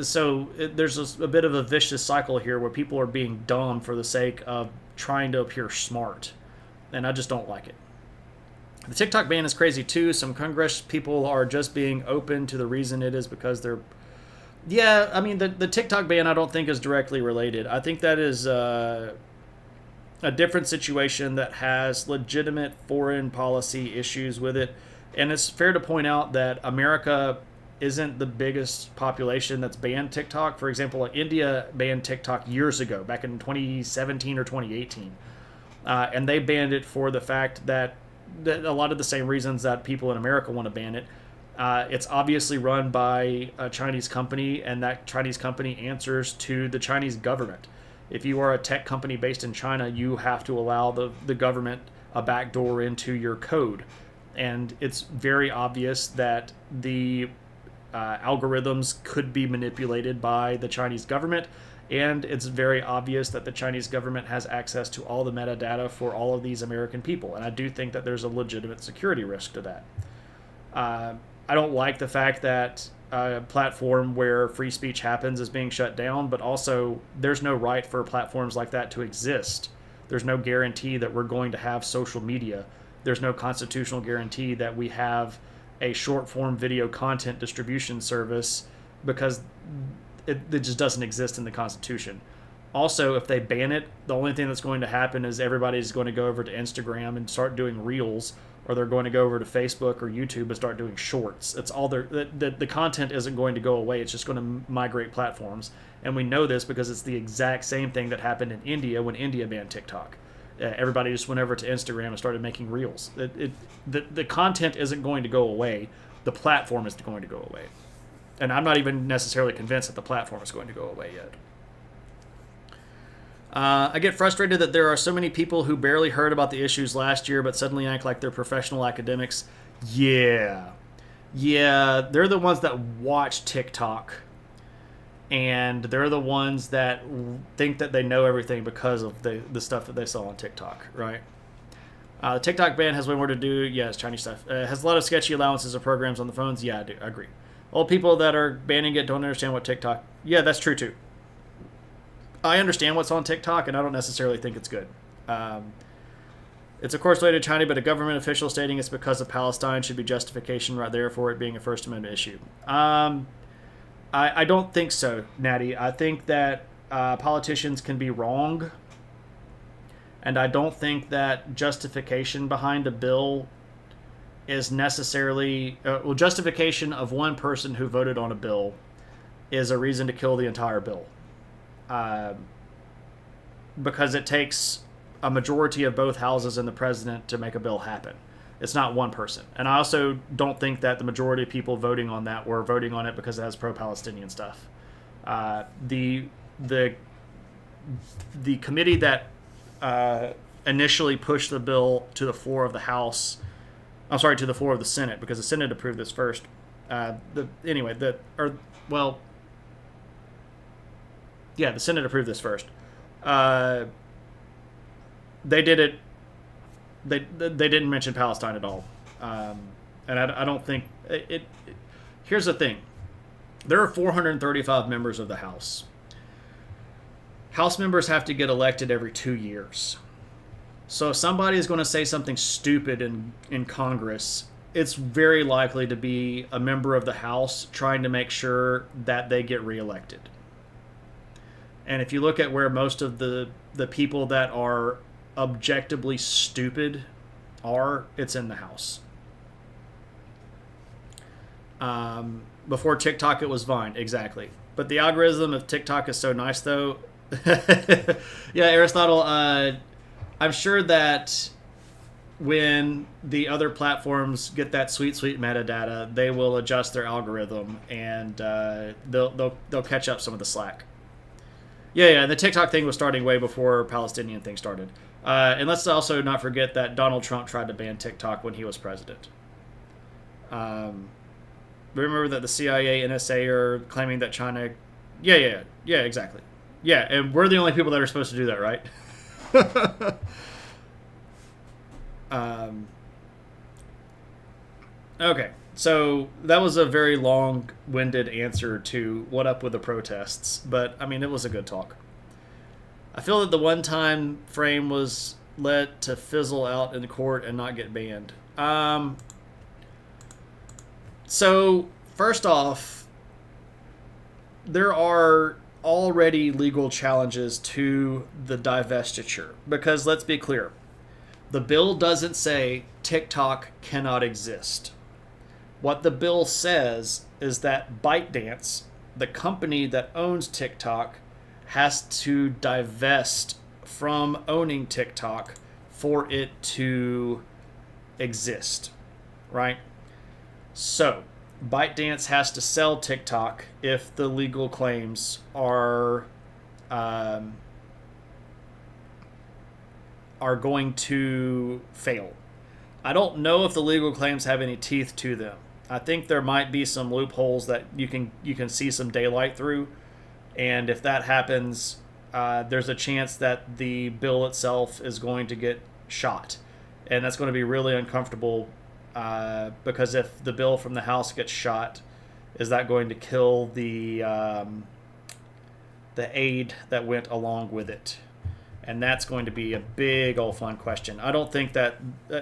So there's a bit of a vicious cycle here where people are being dumb for the sake of trying to appear smart, and I just don't like it. The TikTok ban is crazy too. Some Congress people are just being open to the reason it is because they're. Yeah, I mean the TikTok ban I don't think is directly related. I think that is a different situation that has legitimate foreign policy issues with it, and it's fair to point out that America isn't the biggest population that's banned TikTok. For example, India banned TikTok years ago, back in 2017 or 2018. And they banned it for the fact that a lot of the same reasons that people in America want to ban it. It's obviously run by a Chinese company, and that Chinese company answers to the Chinese government. If you are a tech company based in China, you have to allow the government a backdoor into your code. And it's very obvious that the algorithms could be manipulated by the Chinese government, and it's very obvious that the Chinese government has access to all the metadata for all of these American people, and I do think that there's a legitimate security risk to that. I don't like the fact that a platform where free speech happens is being shut down, but also there's no right for platforms like that to exist. There's no guarantee that we're going to have social media. There's no constitutional guarantee that we have a short form video content distribution service, because it just doesn't exist in the Constitution. Also, if they ban it, the only thing that's going to happen is everybody's going to go over to Instagram and start doing reels, or they're going to go over to Facebook or YouTube and start doing shorts. It's all the content isn't going to go away. It's just going to migrate platforms. And we know this because it's the exact same thing that happened in India when India banned TikTok. Everybody just went over to Instagram and started making reels. The content isn't going to go away. The platform is going to go away. And I'm not even necessarily convinced that the platform is going to go away yet. I get frustrated that there are so many people who barely heard about the issues last year but suddenly act like they're professional academics. Yeah, they're the ones that watch TikTok, and they're the ones that think that they know everything because of the stuff that they saw on TikTok, right? The TikTok ban has way more to do. Yeah, it's Chinese stuff. Has a lot of sketchy allowances of programs on the phones. Yeah, I agree. Old people that are banning it don't understand what TikTok. Yeah, that's true too. I understand what's on TikTok, and I don't necessarily think it's good. It's of course related to China, but a government official stating it's because of Palestine should be justification right there for it being a First Amendment issue. I don't think so, Natty. I think that politicians can be wrong, and I don't think that justification behind a bill is necessarily... justification of one person who voted on a bill is a reason to kill the entire bill. Because it takes a majority of both houses and the president to make a bill happen. It's not one person. And I also don't think that the majority of people voting on that were voting on it because it has pro-Palestinian stuff. The committee that initially pushed the bill to the floor of the House, to the floor of the Senate, because the Senate approved this first. The Senate approved this first. They did it. They didn't mention Palestine at all, and I don't think it. Here's the thing: there are 435 members of the House. House members have to get elected every 2 years. So if somebody is going to say something stupid in Congress, it's very likely to be a member of the House trying to make sure that they get reelected. And if you look at where most of the people that are objectively stupid are, it's in the House. Before TikTok, it was Vine, exactly. But the algorithm of TikTok is so nice, though. Yeah, Aristotle, I'm sure that when the other platforms get that sweet metadata, they will adjust their algorithm, and they'll catch up some of the slack. Yeah, the TikTok thing was starting way before Palestinian thing started. And let's also not forget that Donald Trump tried to ban TikTok when he was president. Remember that the CIA, NSA are claiming that China... Yeah, exactly. Yeah, and we're the only people that are supposed to do that, right? um, okay, so that was a very long-winded answer to what up with the protests, but I mean, it was a good talk. I feel that the one-time frame was let to fizzle out in court and not get banned. So first off, there are already legal challenges to the divestiture because let's be clear, the bill doesn't say TikTok cannot exist. What the bill says is that ByteDance, the company that owns TikTok, has to divest from owning TikTok for it to exist, right? So, ByteDance has to sell TikTok if the legal claims um, are going to fail. I don't know if the legal claims have any teeth to them. I think there might be some loopholes that you can see some daylight through, and if that happens, there's a chance that the bill itself is going to get shot, and that's going to be really uncomfortable because if the bill from the House gets shot, is that going to kill the aid that went along with it? And that's going to be a big old fun question. I don't think that.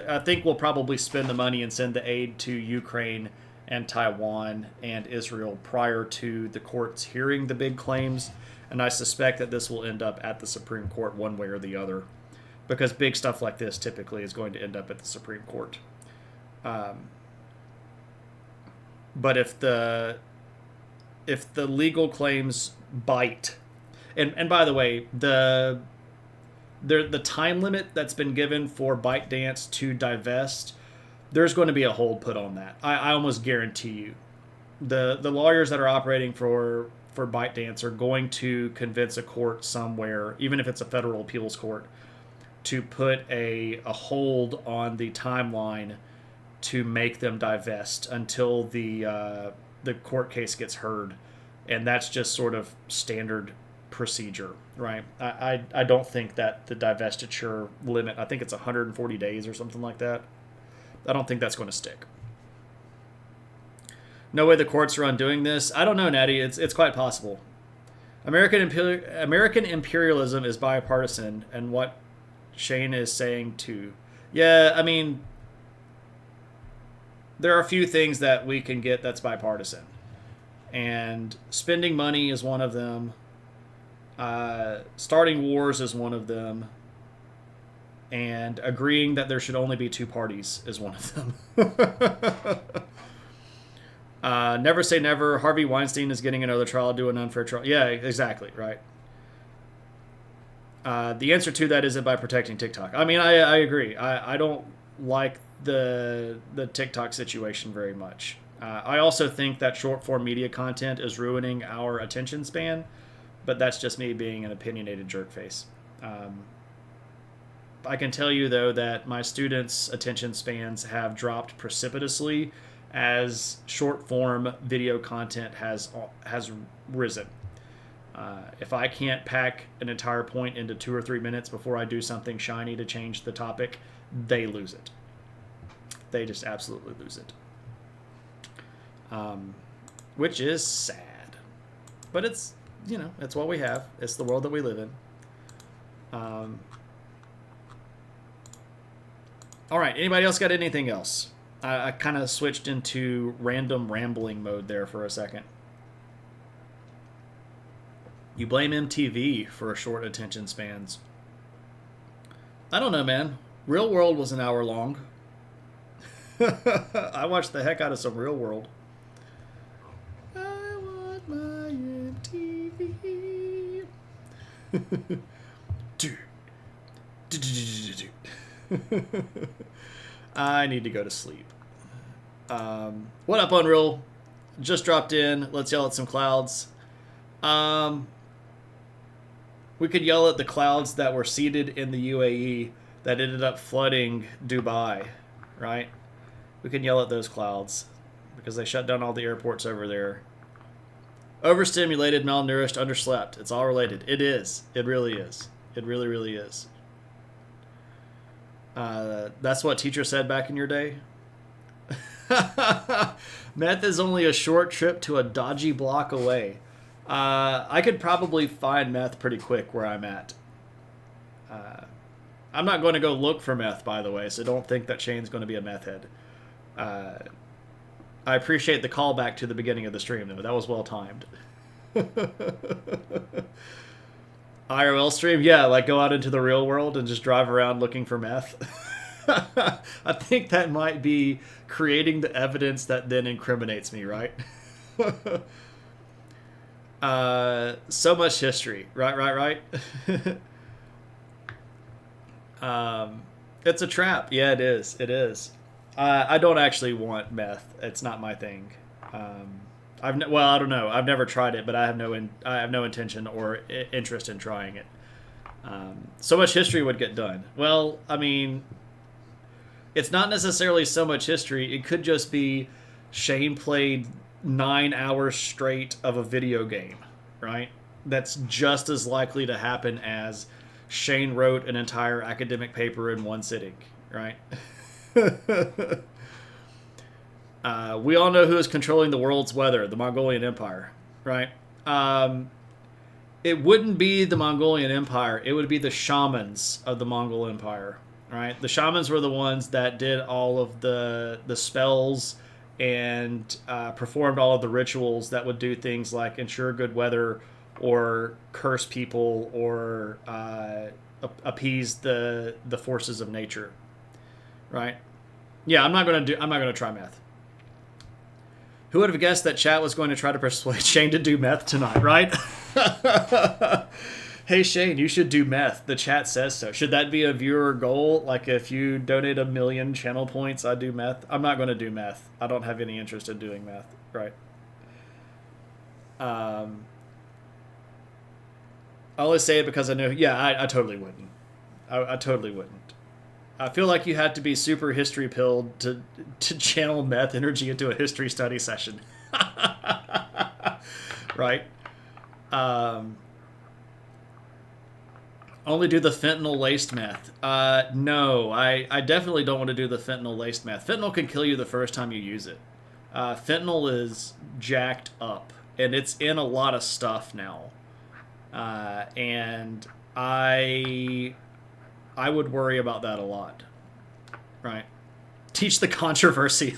I think we'll probably spend the money and send the aid to Ukraine and Taiwan and Israel prior to the courts hearing the big claims. And I suspect that this will end up at the Supreme Court one way or the other, because big stuff like this typically is going to end up at the Supreme Court. But if the legal claims bite, and by the way, the time limit that's been given for ByteDance to divest, there's going to be a hold put on that. I almost guarantee you. The lawyers that are operating for ByteDance are going to convince a court somewhere, even if it's a federal appeals court, to put a hold on the timeline to make them divest until the court case gets heard. And that's just sort of standard procedure, right? I don't think that the divestiture limit, I think it's 140 days or something like that. I don't think that's going to stick. No way the courts are undoing this. I don't know, Natty. It's quite possible. American imperialism is bipartisan, and what Shane is saying too. Yeah, I mean, there are a few things that we can get that's bipartisan, and spending money is one of them. Starting wars is one of them, and agreeing that there should only be two parties is one of them. Never say never. Harvey Weinstein is getting another trial, do an unfair trial. Yeah, exactly, right. The answer to that isn't by protecting TikTok. I mean, I agree. I don't like the TikTok situation very much. I also think that short form media content is ruining our attention span, but that's just me being an opinionated jerkface. I can tell you, though, that my students' attention spans have dropped precipitously as short form video content has risen. If I can't pack an entire point into 2 or 3 minutes before I do something shiny to change the topic, they lose it. They just absolutely lose it. Which is sad. But it's, it's what we have. It's the world that we live in. All right, anybody else got anything else? I kind of switched into random rambling mode there for a second. You blame MTV for short attention spans. I don't know, man. Real World was an hour long. I watched the heck out of some Real World. I want my MTV. I need to go to sleep. What up, Unreal? Just dropped in. Let's yell at some clouds. We could yell at the clouds that were seated in the UAE that ended up flooding Dubai, right? We can yell at those clouds because they shut down all the airports over there. Overstimulated, malnourished, underslept. It's all related. It is. It really is. It really, really is. That's what teacher said back in your day. Meth is only a short trip to a dodgy block away. I could probably find meth pretty quick where I'm at. I'm not going to go look for meth, by the way, so don't think that Shane's going to be a meth head. I appreciate the callback to the beginning of the stream, though. That was well timed. IRL stream? Yeah, like go out into the real world and just drive around looking for meth. I think that might be creating the evidence that then incriminates me, right? So much history. Right. It's a trap. Yeah, it is. It is. I don't actually want meth. It's not my thing. I don't know. I've never tried it, but I have no intention or interest in trying it. So much history would get done. Well, I mean, it's not necessarily so much history. It could just be Shane played 9 hours straight of a video game, right? That's just as likely to happen as Shane wrote an entire academic paper in one sitting, right? We all know who is controlling the world's weather, the Mongolian Empire, right? It wouldn't be the Mongolian Empire. It would be the shamans of the Mongol Empire, right? The shamans were the ones that did all of the spells and performed all of the rituals that would do things like ensure good weather or curse people or appease the forces of nature, right? Yeah, I'm not gonna try meth. Who would have guessed that chat was going to try to persuade Shane to do meth tonight, right? Hey Shane, you should do meth. The chat says so. Should that be a viewer goal? Like if you donate 1 million channel points, I do meth? I'm not going to do meth. I don't have any interest in doing meth, right? I only say it because I know. Yeah, I totally wouldn't. I totally wouldn't. I feel like you had to be super history pilled to channel meth energy into a history study session. Right? Only do the fentanyl laced meth. No, I definitely don't want to do the fentanyl laced meth. Fentanyl can kill you the first time you use it. Fentanyl is jacked up, and it's in a lot of stuff now. And I would worry about that a lot. Right? Teach the controversy.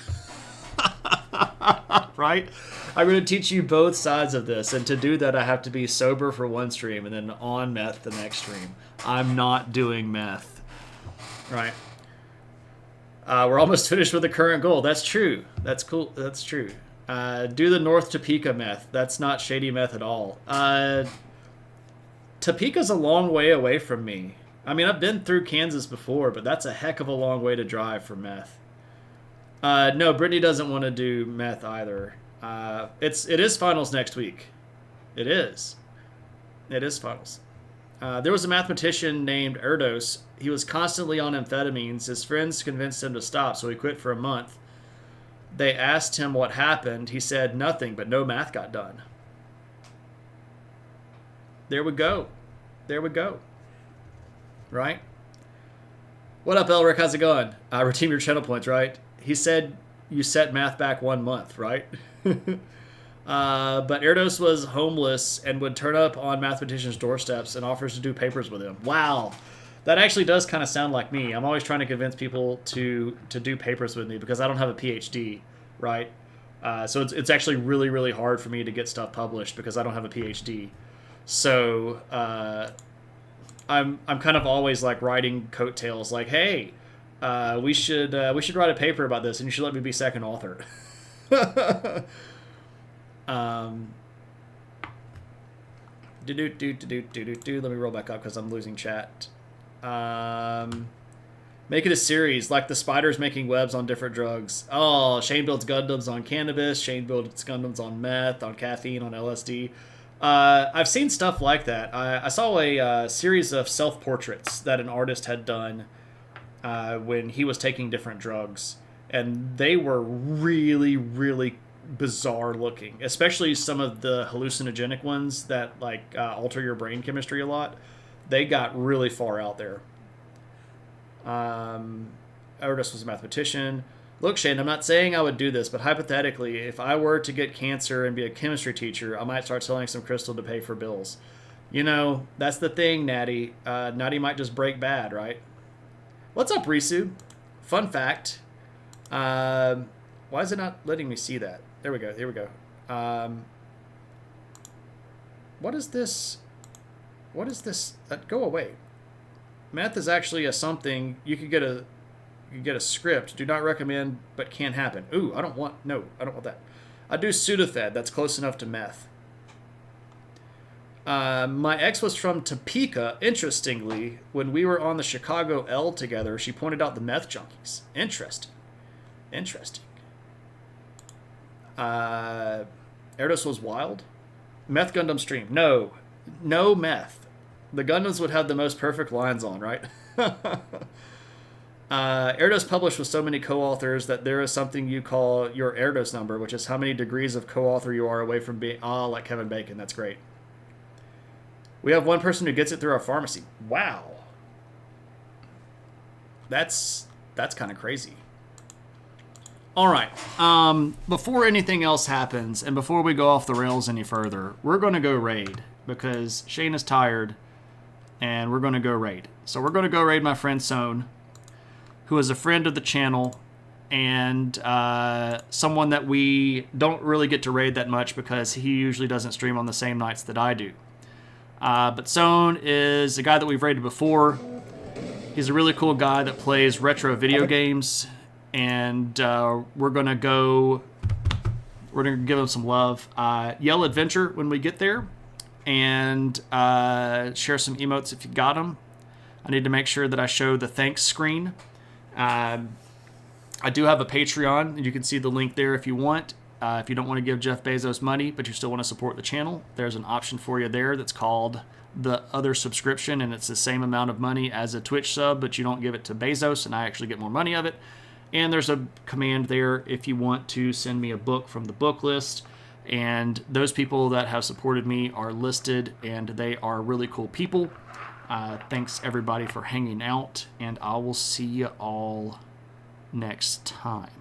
Right? I'm going to teach you both sides of this, and to do that I have to be sober for one stream and then on meth the next stream. I'm not doing meth. Right? We're almost finished with the current goal. That's true. That's cool. That's true. Do the North Topeka meth. That's not shady meth at all. Topeka's a long way away from me. I mean, I've been through Kansas before, but that's a heck of a long way to drive for meth. No, Brittany doesn't want to do meth either. It is finals next week. It is. It is finals. There was a mathematician named Erdos. He was constantly on amphetamines. His friends convinced him to stop, so he quit for a month. They asked him what happened. He said nothing, but no math got done. There we go. There we go. Right? What up, Elric? How's it going? Redeem your channel points, right? He said you set math back 1 month, right? But Erdos was homeless and would turn up on mathematicians' doorsteps and offers to do papers with him. Wow. That actually does kind of sound like me. I'm always trying to convince people to do papers with me because I don't have a PhD, right? So it's actually really, really hard for me to get stuff published because I don't have a PhD. So I'm kind of always like writing coattails, like, hey, we should write a paper about this, and you should let me be second author. Let me roll back up because I'm losing chat. Make it a series like the spiders making webs on different drugs. Oh, Shane builds Gundams on cannabis. Shane builds Gundams on meth, on caffeine, on LSD. I've seen stuff like that. I saw a series of self-portraits that an artist had done when he was taking different drugs. And they were really, really bizarre looking, especially some of the hallucinogenic ones that like alter your brain chemistry a lot. They got really far out there. Erdus was a mathematician. Look, Shane, I'm not saying I would do this, but hypothetically, if I were to get cancer and be a chemistry teacher, I might start selling some crystal to pay for bills. You know, that's the thing, Natty. Natty might just break bad, right? What's up, Risu? Fun fact. Why is it not letting me see that? There we go. Here we go. What is this? What is this? Go away. Meth is actually a something you could get a script. Do not recommend, but can happen. Ooh, I don't want that. I do Sudafed. That's close enough to meth. My ex was from Topeka. Interestingly, when we were on the Chicago L together, she pointed out the meth junkies. Interesting. Erdos was wild. Meth Gundam stream. No meth. The Gundams would have the most perfect lines on, right? Erdos published with so many co-authors that there is something you call your Erdos number, which is how many degrees of co-author you are away from being... like Kevin Bacon. That's great. We have one person who gets it through our pharmacy. Wow. That's kind of crazy. All right. Before anything else happens, and before we go off the rails any further, we're going to go raid, because Shane is tired, and we're going to go raid. So we're going to go raid my friend Sohn, who is a friend of the channel, and someone that we don't really get to raid that much because he usually doesn't stream on the same nights that I do. But Sohn is a guy that we've raided before. He's a really cool guy that plays retro video games, and we're gonna give him some love. Yell adventure when we get there, and share some emotes if you got them. I need to make sure that I show the thanks screen. I do have a Patreon, and you can see the link there if you want. If you don't want to give Jeff Bezos money, but you still want to support the channel, there's an option for you there that's called the other subscription, and it's the same amount of money as a Twitch sub, but you don't give it to Bezos, and I actually get more money of it. And there's a command there if you want to send me a book from the book list. And those people that have supported me are listed, and they are really cool people. Thanks, everybody, for hanging out, and I will see you all next time.